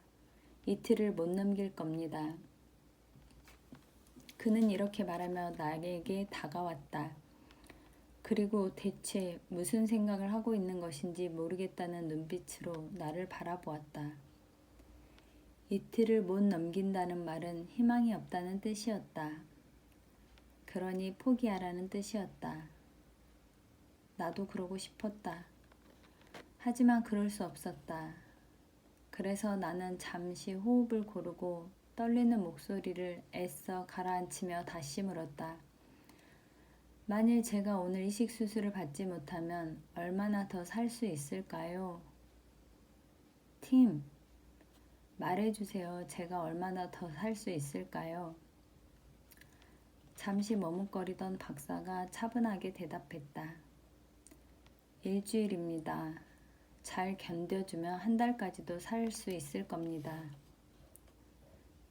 이틀을 못 넘길 겁니다. 그는 이렇게 말하며 나에게 다가왔다. 그리고 대체 무슨 생각을 하고 있는 것인지 모르겠다는 눈빛으로 나를 바라보았다. 이틀을 못 넘긴다는 말은 희망이 없다는 뜻이었다. 그러니 포기하라는 뜻이었다. 나도 그러고 싶었다. 하지만 그럴 수 없었다. 그래서 나는 잠시 호흡을 고르고 떨리는 목소리를 애써 가라앉히며 다시 물었다. 만일 제가 오늘 이식 수술을 받지 못하면 얼마나 더 살 수 있을까요? 팀, 말해주세요. 제가 얼마나 더 살 수 있을까요? 잠시 머뭇거리던 박사가 차분하게 대답했다. 일주일입니다. 잘 견뎌주면 한 달까지도 살 수 있을 겁니다.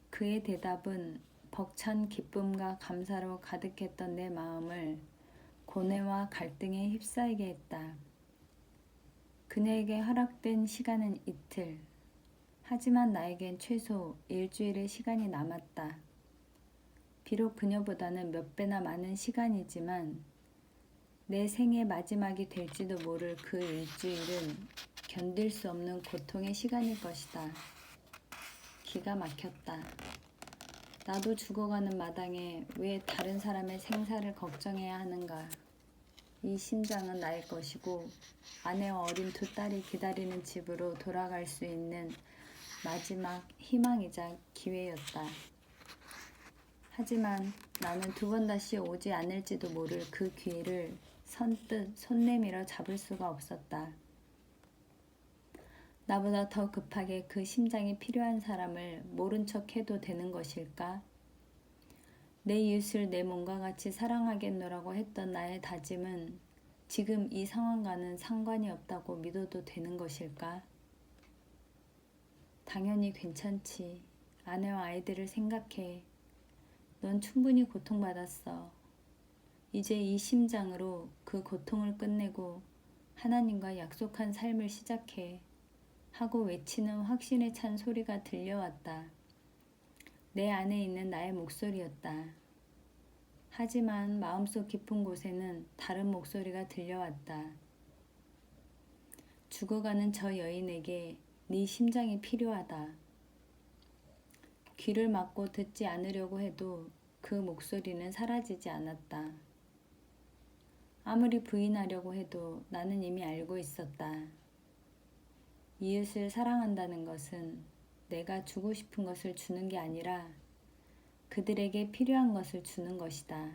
그의 대답은 벅찬 기쁨과 감사로 가득했던 내 마음을 고뇌와 갈등에 휩싸이게 했다. 그녀에게 허락된 시간은 이틀. 하지만 나에겐 최소 일주일의 시간이 남았다. 비록 그녀보다는 몇 배나 많은 시간이지만 내 생의 마지막이 될지도 모를 그 일주일은 견딜 수 없는 고통의 시간일 것이다. 기가 막혔다. 나도 죽어가는 마당에 왜 다른 사람의 생사를 걱정해야 하는가. 이 심장은 나의 것이고 아내와 어린 두 딸이 기다리는 집으로 돌아갈 수 있는 마지막 희망이자 기회였다. 하지만 나는 두 번 다시 오지 않을지도 모를 그 기회를 선뜻 손 내밀어 잡을 수가 없었다. 나보다 더 급하게 그 심장이 필요한 사람을 모른 척 해도 되는 것일까? 내 이웃을 내 몸과 같이 사랑하겠노라고 했던 나의 다짐은 지금 이 상황과는 상관이 없다고 믿어도 되는 것일까? 당연히 괜찮지. 아내와 아이들을 생각해. 넌 충분히 고통받았어. 이제 이 심장으로 그 고통을 끝내고 하나님과 약속한 삶을 시작해. 하고 외치는 확신에 찬 소리가 들려왔다. 내 안에 있는 나의 목소리였다. 하지만 마음속 깊은 곳에는 다른 목소리가 들려왔다. 죽어가는 저 여인에게 네 심장이 필요하다. 귀를 막고 듣지 않으려고 해도 그 목소리는 사라지지 않았다. 아무리 부인하려고 해도 나는 이미 알고 있었다. 이웃을 사랑한다는 것은 내가 주고 싶은 것을 주는 게 아니라 그들에게 필요한 것을 주는 것이다.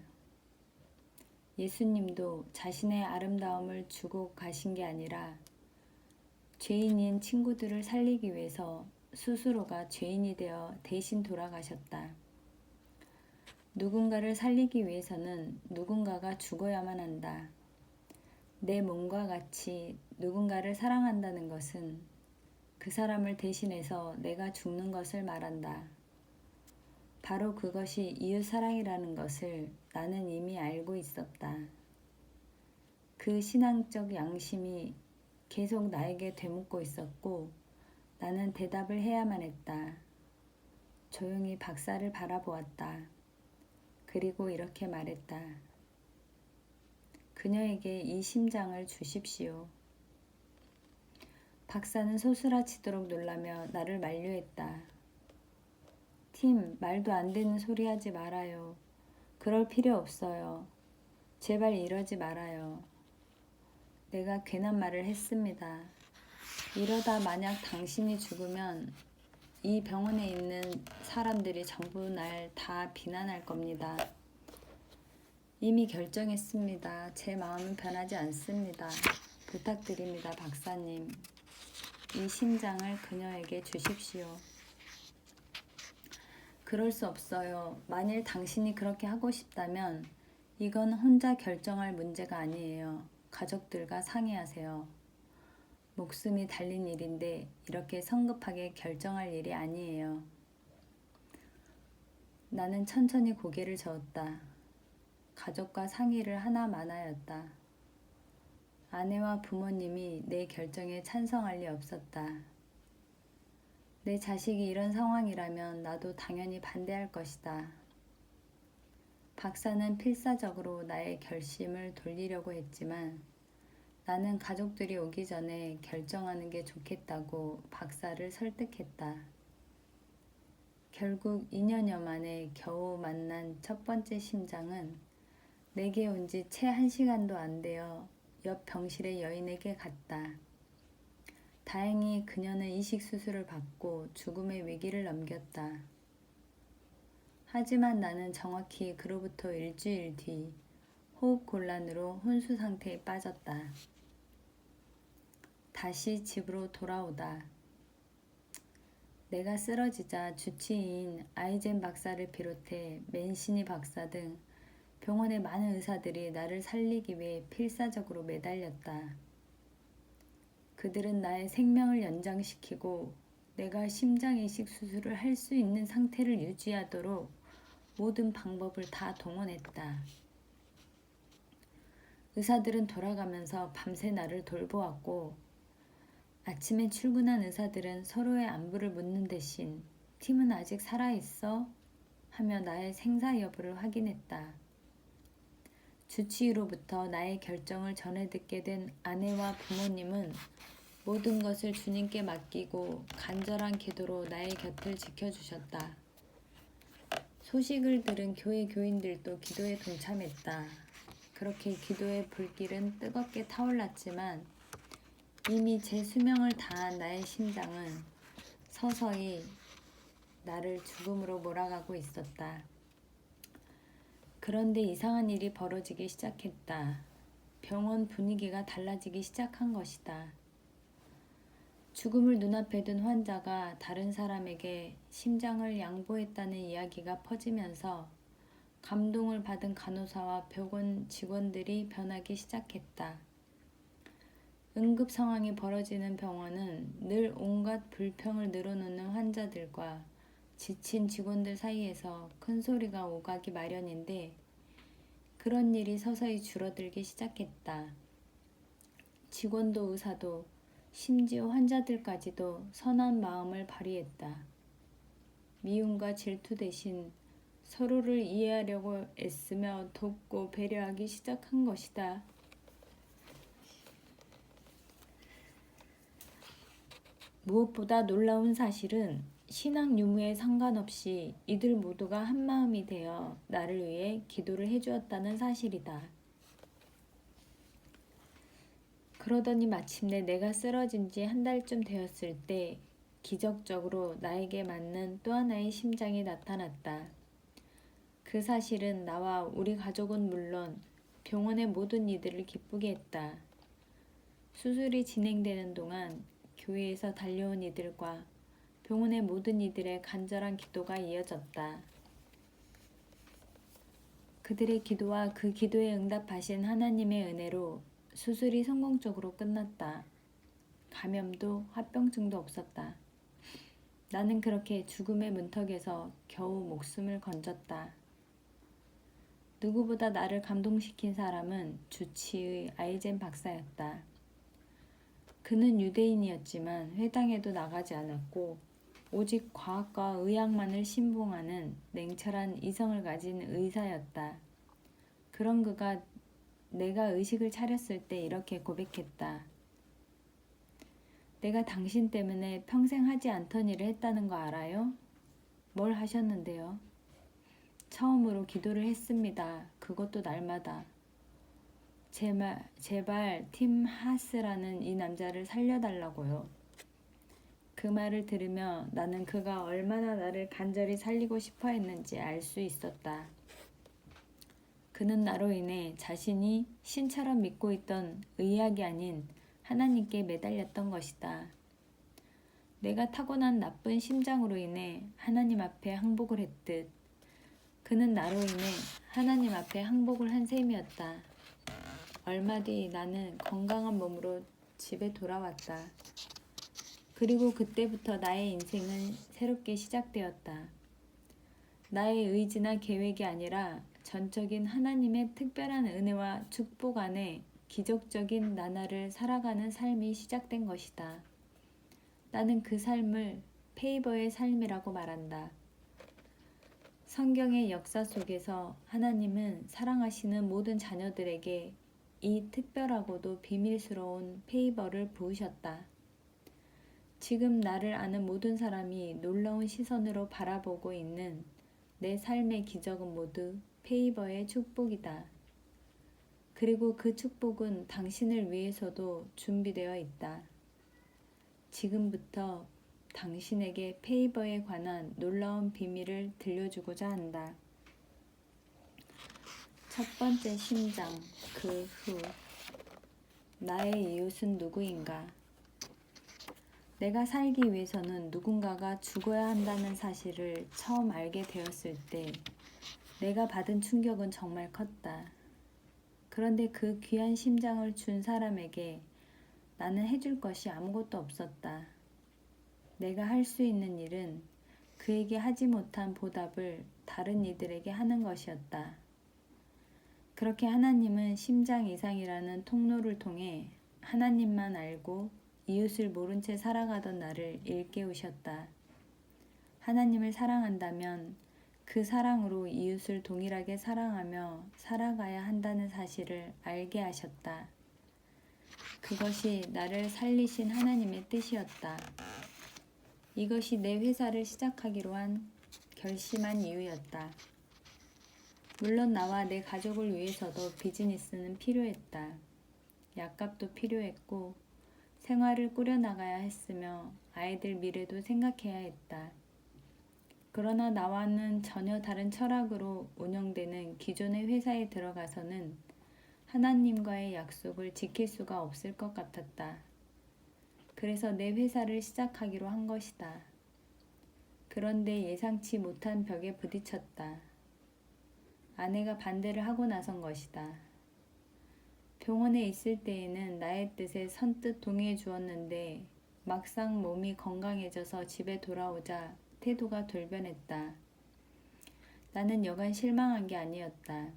예수님도 자신의 아름다움을 주고 가신 게 아니라 죄인인 친구들을 살리기 위해서 스스로가 죄인이 되어 대신 돌아가셨다. 누군가를 살리기 위해서는 누군가가 죽어야만 한다. 내 몸과 같이 누군가를 사랑한다는 것은 그 사람을 대신해서 내가 죽는 것을 말한다. 바로 그것이 이웃사랑이라는 것을 나는 이미 알고 있었다. 그 신앙적 양심이 계속 나에게 되묻고 있었고 나는 대답을 해야만 했다. 조용히 박사를 바라보았다. 그리고 이렇게 말했다. 그녀에게 이 심장을 주십시오. 박사는 소스라치도록 놀라며 나를 만류했다. 팀, 말도 안 되는 소리 하지 말아요. 그럴 필요 없어요. 제발 이러지 말아요. 내가 괜한 말을 했습니다. 이러다 만약 당신이 죽으면 이 병원에 있는 사람들이 전부 날 다 비난할 겁니다. 이미 결정했습니다. 제 마음은 변하지 않습니다. 부탁드립니다, 박사님. 이 심장을 그녀에게 주십시오. 그럴 수 없어요. 만일 당신이 그렇게 하고 싶다면 이건 혼자 결정할 문제가 아니에요. 가족들과 상의하세요. 목숨이 달린 일인데 이렇게 성급하게 결정할 일이 아니에요. 나는 천천히 고개를 저었다. 가족과 상의를 하나마나였다. 아내와 부모님이 내 결정에 찬성할 리 없었다. 내 자식이 이런 상황이라면 나도 당연히 반대할 것이다. 박사는 필사적으로 나의 결심을 돌리려고 했지만 나는 가족들이 오기 전에 결정하는 게 좋겠다고 박사를 설득했다. 결국 2년여 만에 겨우 만난 첫 번째 심장은 내게 온 지 채 1시간도 안 되어 옆 병실의 여인에게 갔다. 다행히 그녀는 이식 수술을 받고 죽음의 위기를 넘겼다. 하지만 나는 정확히 그로부터 일주일 뒤 호흡 곤란으로 혼수 상태에 빠졌다. 다시 집으로 돌아오다. 내가 쓰러지자 주치의인 아이젠 박사를 비롯해 맨시니 박사 등 병원의 많은 의사들이 나를 살리기 위해 필사적으로 매달렸다. 그들은 나의 생명을 연장시키고 내가 심장 이식 수술을 할 수 있는 상태를 유지하도록 모든 방법을 다 동원했다. 의사들은 돌아가면서 밤새 나를 돌보았고 아침에 출근한 의사들은 서로의 안부를 묻는 대신 팀은 아직 살아있어? 하며 나의 생사 여부를 확인했다. 주치의로부터 나의 결정을 전해 듣게 된 아내와 부모님은 모든 것을 주님께 맡기고 간절한 기도로 나의 곁을 지켜주셨다. 소식을 들은 교회 교인들도 기도에 동참했다. 그렇게 기도의 불길은 뜨겁게 타올랐지만 이미 제 수명을 다한 나의 심장은 서서히 나를 죽음으로 몰아가고 있었다. 그런데 이상한 일이 벌어지기 시작했다. 병원 분위기가 달라지기 시작한 것이다. 죽음을 눈앞에 둔 환자가 다른 사람에게 심장을 양보했다는 이야기가 퍼지면서 감동을 받은 간호사와 병원 직원들이 변하기 시작했다. 응급 상황이 벌어지는 병원은 늘 온갖 불평을 늘어놓는 환자들과 지친 직원들 사이에서 큰 소리가 오가기 마련인데 그런 일이 서서히 줄어들기 시작했다. 직원도 의사도 심지어 환자들까지도 선한 마음을 발휘했다. 미움과 질투 대신 서로를 이해하려고 애쓰며 돕고 배려하기 시작한 것이다. 무엇보다 놀라운 사실은 신앙 유무에 상관없이 이들 모두가 한마음이 되어 나를 위해 기도를 해주었다는 사실이다. 그러더니 마침내 내가 쓰러진 지 1달쯤 되었을 때 기적적으로 나에게 맞는 또 하나의 심장이 나타났다. 그 사실은 나와 우리 가족은 물론 병원의 모든 이들을 기쁘게 했다. 수술이 진행되는 동안 교회에서 달려온 이들과 병원의 모든 이들의 간절한 기도가 이어졌다. 그들의 기도와 그 기도에 응답하신 하나님의 은혜로 수술이 성공적으로 끝났다. 감염도 화병증도 없었다. 나는 그렇게 죽음의 문턱에서 겨우 목숨을 건졌다. 누구보다 나를 감동시킨 사람은 주치의 아이젠 박사였다. 그는 유대인이었지만 회당에도 나가지 않았고 오직 과학과 의학만을 신봉하는 냉철한 이성을 가진 의사였다. 그런 그가 내가 의식을 차렸을 때 이렇게 고백했다. 내가 당신 때문에 평생 하지 않던 일을 했다는 거 알아요? 뭘 하셨는데요? 처음으로 기도를 했습니다. 그것도 날마다. 제발 팀 하스라는 이 남자를 살려달라고요. 그 말을 들으며 나는 그가 얼마나 나를 간절히 살리고 싶어 했는지 알 수 있었다. 그는 나로 인해 자신이 신처럼 믿고 있던 의학이 아닌 하나님께 매달렸던 것이다. 내가 타고난 나쁜 심장으로 인해 하나님 앞에 항복을 했듯 그는 나로 인해 하나님 앞에 항복을 한 셈이었다. 얼마 뒤 나는 건강한 몸으로 집에 돌아왔다. 그리고 그때부터 나의 인생은 새롭게 시작되었다. 나의 의지나 계획이 아니라 전적인 하나님의 특별한 은혜와 축복 안에 기적적인 나날을 살아가는 삶이 시작된 것이다. 나는 그 삶을 페이버의 삶이라고 말한다. 성경의 역사 속에서 하나님은 사랑하시는 모든 자녀들에게 이 특별하고도 비밀스러운 페이버를 부으셨다. 지금 나를 아는 모든 사람이 놀라운 시선으로 바라보고 있는 내 삶의 기적은 모두 페이버의 축복이다. 그리고 그 축복은 당신을 위해서도 준비되어 있다. 지금부터 당신에게 페이버에 관한 놀라운 비밀을 들려주고자 한다. 첫 번째 심장, 그 후. 나의 이웃은 누구인가? 내가 살기 위해서는 누군가가 죽어야 한다는 사실을 처음 알게 되었을 때 내가 받은 충격은 정말 컸다. 그런데 그 귀한 심장을 준 사람에게 나는 해줄 것이 아무것도 없었다. 내가 할 수 있는 일은 그에게 하지 못한 보답을 다른 이들에게 하는 것이었다. 그렇게 하나님은 심장 이상이라는 통로를 통해 하나님만 알고 이웃을 모른 채 살아가던 나를 일깨우셨다. 하나님을 사랑한다면 그 사랑으로 이웃을 동일하게 사랑하며 살아가야 한다는 사실을 알게 하셨다. 그것이 나를 살리신 하나님의 뜻이었다. 이것이 내 회사를 시작하기로 한 결심한 이유였다. 물론 나와 내 가족을 위해서도 비즈니스는 필요했다. 약값도 필요했고 생활을 꾸려나가야 했으며 아이들 미래도 생각해야 했다. 그러나 나와는 전혀 다른 철학으로 운영되는 기존의 회사에 들어가서는 하나님과의 약속을 지킬 수가 없을 것 같았다. 그래서 내 회사를 시작하기로 한 것이다. 그런데 예상치 못한 벽에 부딪혔다. 아내가 반대를 하고 나선 것이다. 병원에 있을 때에는 나의 뜻에 선뜻 동의해 주었는데 막상 몸이 건강해져서 집에 돌아오자 태도가 돌변했다. 나는 여간 실망한 게 아니었다.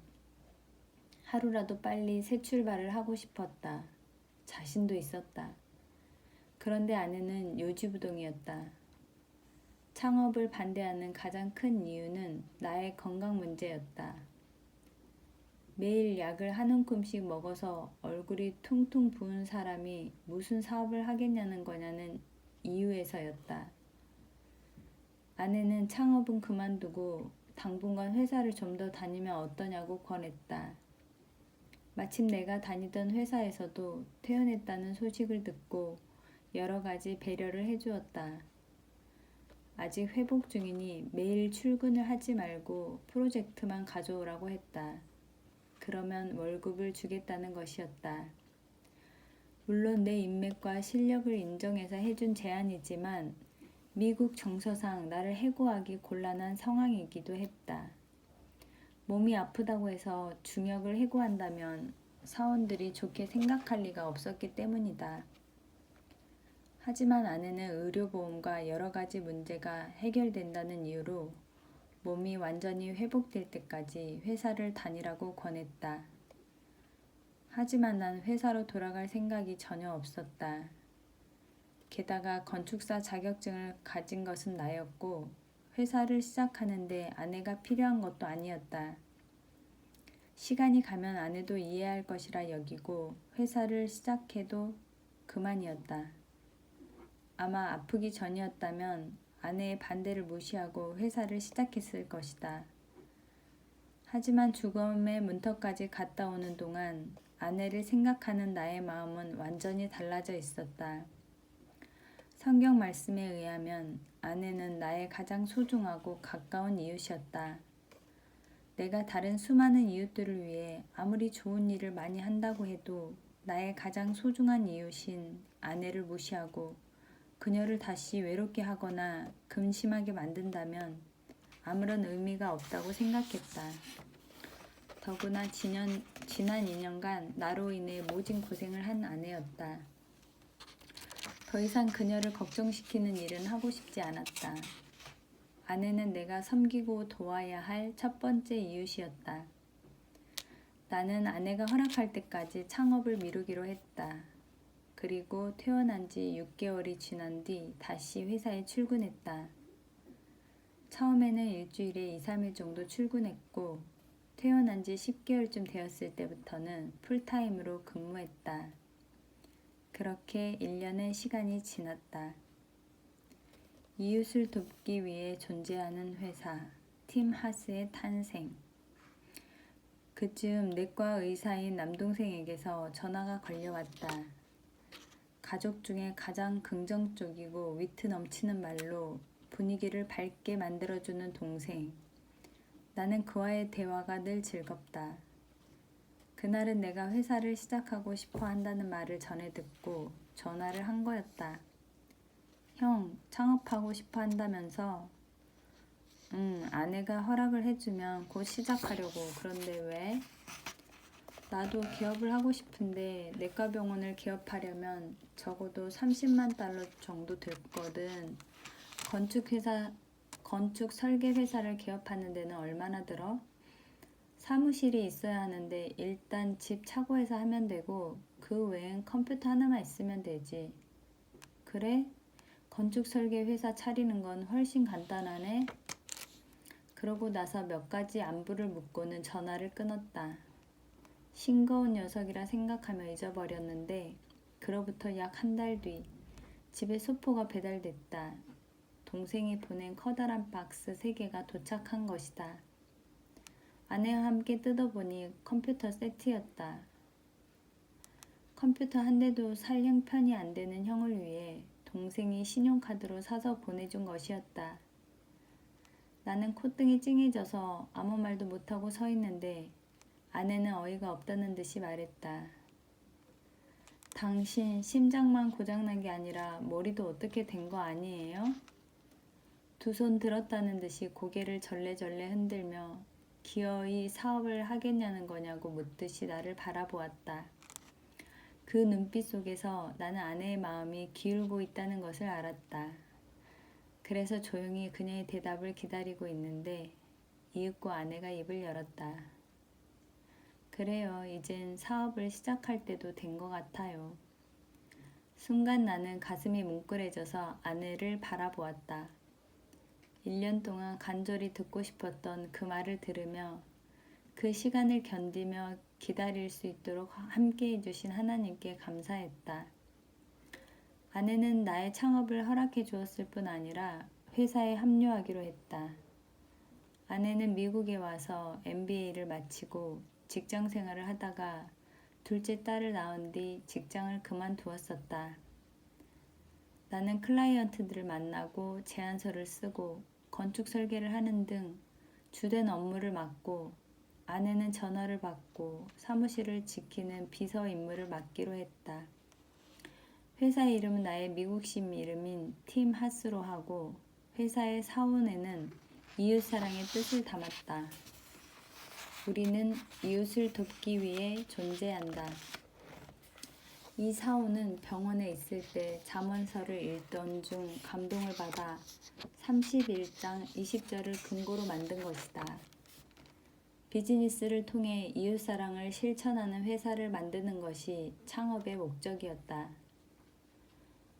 하루라도 빨리 새 출발을 하고 싶었다. 자신도 있었다. 그런데 아내는 요지부동이었다. 창업을 반대하는 가장 큰 이유는 나의 건강 문제였다. 매일 약을 한 움큼씩 먹어서 얼굴이 퉁퉁 부은 사람이 무슨 사업을 하겠냐는 거냐는 이유에서였다. 아내는 창업은 그만두고 당분간 회사를 좀 더 다니면 어떠냐고 권했다. 마침 내가 다니던 회사에서도 퇴원했다는 소식을 듣고 여러 가지 배려를 해주었다. 아직 회복 중이니 매일 출근을 하지 말고 프로젝트만 가져오라고 했다. 그러면 월급을 주겠다는 것이었다. 물론 내 인맥과 실력을 인정해서 해준 제안이지만 미국 정서상 나를 해고하기 곤란한 상황이기도 했다. 몸이 아프다고 해서 중역을 해고한다면 사원들이 좋게 생각할 리가 없었기 때문이다. 하지만 아내는 의료보험과 여러 가지 문제가 해결된다는 이유로 몸이 완전히 회복될 때까지 회사를 다니라고 권했다. 하지만 난 회사로 돌아갈 생각이 전혀 없었다. 게다가 건축사 자격증을 가진 것은 나였고 회사를 시작하는데 아내가 필요한 것도 아니었다. 시간이 가면 아내도 이해할 것이라 여기고 회사를 시작해도 그만이었다. 아마 아프기 전이었다면 아내의 반대를 무시하고 회사를 시작했을 것이다. 하지만 죽음의 문턱까지 갔다 오는 동안 아내를 생각하는 나의 마음은 완전히 달라져 있었다. 성경 말씀에 의하면 아내는 나의 가장 소중하고 가까운 이웃이었다. 내가 다른 수많은 이웃들을 위해 아무리 좋은 일을 많이 한다고 해도 나의 가장 소중한 이웃인 아내를 무시하고 그녀를 다시 외롭게 하거나 근심하게 만든다면 아무런 의미가 없다고 생각했다. 더구나 지난 2년간 나로 인해 모진 고생을 한 아내였다. 더 이상 그녀를 걱정시키는 일은 하고 싶지 않았다. 아내는 내가 섬기고 도와야 할 첫 번째 이웃이었다. 나는 아내가 허락할 때까지 창업을 미루기로 했다. 그리고 퇴원한 지 6개월이 지난 뒤 다시 회사에 출근했다. 처음에는 일주일에 2, 3일 정도 출근했고 퇴원한 지 10개월쯤 되었을 때부터는 풀타임으로 근무했다. 그렇게 1년의 시간이 지났다. 이웃을 돕기 위해 존재하는 회사, 팀 하스의 탄생. 그쯤 내과 의사인 남동생에게서 전화가 걸려왔다. 가족 중에 가장 긍정적이고 위트 넘치는 말로 분위기를 밝게 만들어주는 동생. 나는 그와의 대화가 늘 즐겁다. 그날은 내가 회사를 시작하고 싶어 한다는 말을 전해 듣고 전화를 한 거였다. 형, 창업하고 싶어 한다면서? 아내가 허락을 해주면 곧 시작하려고. 그런데 왜? 나도 기업을 하고 싶은데 내과병원을 개업하려면 적어도 30만 달러 정도 들거든. 건축 설계 회사를 개업하는 데는 얼마나 들어? 사무실이 있어야 하는데 일단 집 차고에서 하면 되고 그 외엔 컴퓨터 하나만 있으면 되지. 그래? 건축 설계 회사 차리는 건 훨씬 간단하네. 그러고 나서 몇 가지 안부를 묻고는 전화를 끊었다. 싱거운 녀석이라 생각하며 잊어버렸는데 그로부터 약 한 달 뒤 집에 소포가 배달됐다. 동생이 보낸 커다란 박스 3개가 도착한 것이다. 아내와 함께 뜯어보니 컴퓨터 세트였다. 컴퓨터 한 대도 살 형편이 안 되는 형을 위해 동생이 신용카드로 사서 보내준 것이었다. 나는 콧등이 찡해져서 아무 말도 못하고 서 있는데 아내는 어이가 없다는 듯이 말했다. 당신 심장만 고장난 게 아니라 머리도 어떻게 된 거 아니에요? 두 손 들었다는 듯이 고개를 절레절레 흔들며 기어이 사업을 하겠냐는 거냐고 묻듯이 나를 바라보았다. 그 눈빛 속에서 나는 아내의 마음이 기울고 있다는 것을 알았다. 그래서 조용히 그녀의 대답을 기다리고 있는데 이윽고 아내가 입을 열었다. 그래요, 이젠 사업을 시작할 때도 된 것 같아요. 순간 나는 가슴이 뭉클해져서 아내를 바라보았다. 1년 동안 간절히 듣고 싶었던 그 말을 들으며 그 시간을 견디며 기다릴 수 있도록 함께 해주신 하나님께 감사했다. 아내는 나의 창업을 허락해 주었을 뿐 아니라 회사에 합류하기로 했다. 아내는 미국에 와서 MBA를 마치고 직장 생활을 하다가 둘째 딸을 낳은 뒤 직장을 그만두었었다. 나는 클라이언트들을 만나고 제안서를 쓰고 건축 설계를 하는 등 주된 업무를 맡고 아내는 전화를 받고 사무실을 지키는 비서 임무를 맡기로 했다. 회사 이름은 나의 미국식 이름인 팀 하스로 하고 회사의 사원에는 이웃사랑의 뜻을 담았다. 우리는 이웃을 돕기 위해 존재한다. 이 사원은 병원에 있을 때 잠언서를 읽던 중 감동을 받아 31장 20절을 근거로 만든 것이다. 비즈니스를 통해 이웃사랑을 실천하는 회사를 만드는 것이 창업의 목적이었다.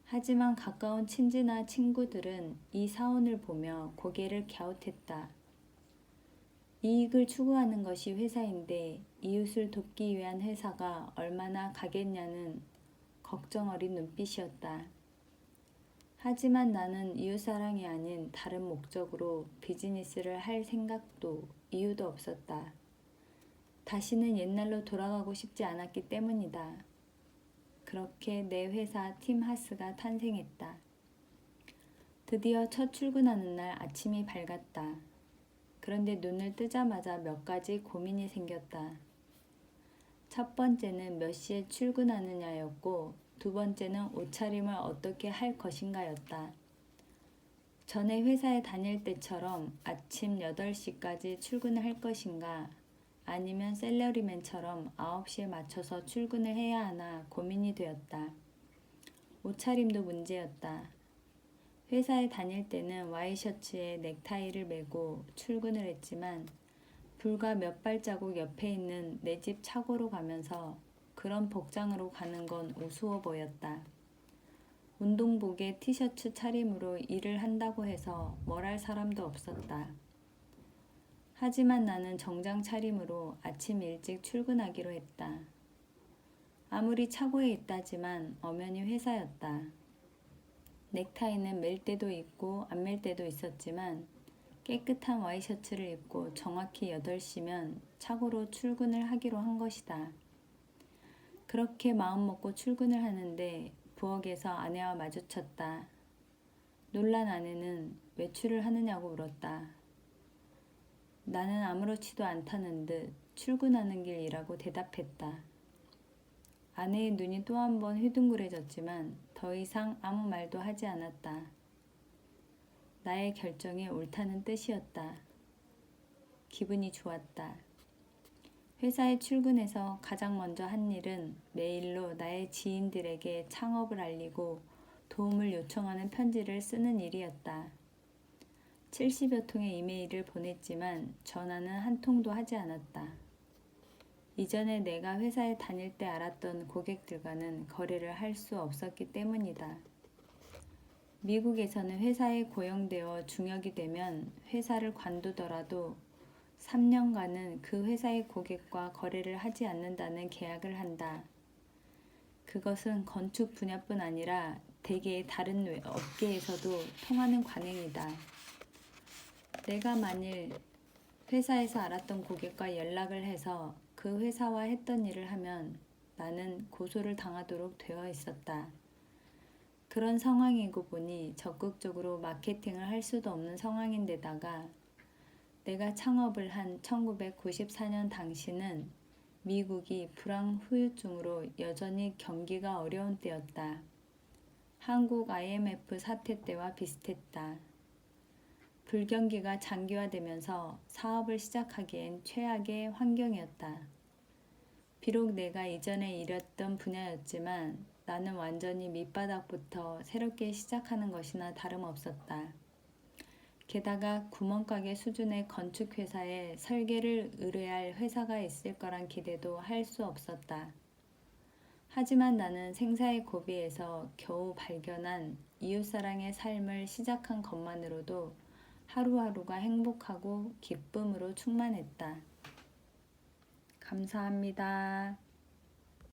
하지만 가까운 친지나 친구들은 이 사원을 보며 고개를 갸웃했다. 이익을 추구하는 것이 회사인데 이웃을 돕기 위한 회사가 얼마나 가겠냐는 걱정 어린 눈빛이었다. 하지만 나는 이웃사랑이 아닌 다른 목적으로 비즈니스를 할 생각도 이유도 없었다. 다시는 옛날로 돌아가고 싶지 않았기 때문이다. 그렇게 내 회사 팀 하스가 탄생했다. 드디어 첫 출근하는 날 아침이 밝았다. 그런데 눈을 뜨자마자 몇 가지 고민이 생겼다. 첫 번째는 몇 시에 출근하느냐였고 두 번째는 옷차림을 어떻게 할 것인가였다. 전에 회사에 다닐 때처럼 아침 8시까지 출근을 할 것인가 아니면 셀러리맨처럼 9시에 맞춰서 출근을 해야 하나 고민이 되었다. 옷차림도 문제였다. 회사에 다닐 때는 와이셔츠에 넥타이를 매고 출근을 했지만 불과 몇 발자국 옆에 있는 내 집 차고로 가면서 그런 복장으로 가는 건 우스워 보였다. 운동복에 티셔츠 차림으로 일을 한다고 해서 뭘 할 사람도 없었다. 하지만 나는 정장 차림으로 아침 일찍 출근하기로 했다. 아무리 차고에 있다지만 엄연히 회사였다. 넥타이는 멜 때도 있고 안 멜 때도 있었지만 깨끗한 와이셔츠를 입고 정확히 8시면 차고로 출근을 하기로 한 것이다. 그렇게 마음먹고 출근을 하는데 부엌에서 아내와 마주쳤다. 놀란 아내는 외출을 하느냐고 물었다. 나는 아무렇지도 않다는 듯 출근하는 길이라고 대답했다. 아내의 눈이 또 한 번 휘둥그레졌지만 더 이상 아무 말도 하지 않았다. 나의 결정이 옳다는 뜻이었다. 기분이 좋았다. 회사에 출근해서 가장 먼저 한 일은 메일로 나의 지인들에게 창업을 알리고 도움을 요청하는 편지를 쓰는 일이었다. 70여 통의 이메일을 보냈지만 전화는 한 통도 하지 않았다. 이전에 내가 회사에 다닐 때 알았던 고객들과는 거래를 할 수 없었기 때문이다. 미국에서는 회사에 고용되어 중역이 되면 회사를 관두더라도 3년간은 그 회사의 고객과 거래를 하지 않는다는 계약을 한다. 그것은 건축 분야뿐 아니라 대개의 다른 업계에서도 통하는 관행이다. 내가 만일 회사에서 알았던 고객과 연락을 해서 그 회사와 했던 일을 하면 나는 고소를 당하도록 되어 있었다. 그런 상황이고 보니 적극적으로 마케팅을 할 수도 없는 상황인데다가 내가 창업을 한 1994년 당시는 미국이 불황후유증으로 여전히 경기가 어려운 때였다. 한국 IMF 사태 때와 비슷했다. 불경기가 장기화되면서 사업을 시작하기엔 최악의 환경이었다. 비록 내가 이전에 일했던 분야였지만 나는 완전히 밑바닥부터 새롭게 시작하는 것이나 다름없었다. 게다가 구멍가게 수준의 건축회사에 설계를 의뢰할 회사가 있을 거란 기대도 할 수 없었다. 하지만 나는 생사의 고비에서 겨우 발견한 이웃사랑의 삶을 시작한 것만으로도 하루하루가 행복하고 기쁨으로 충만했다. 감사합니다.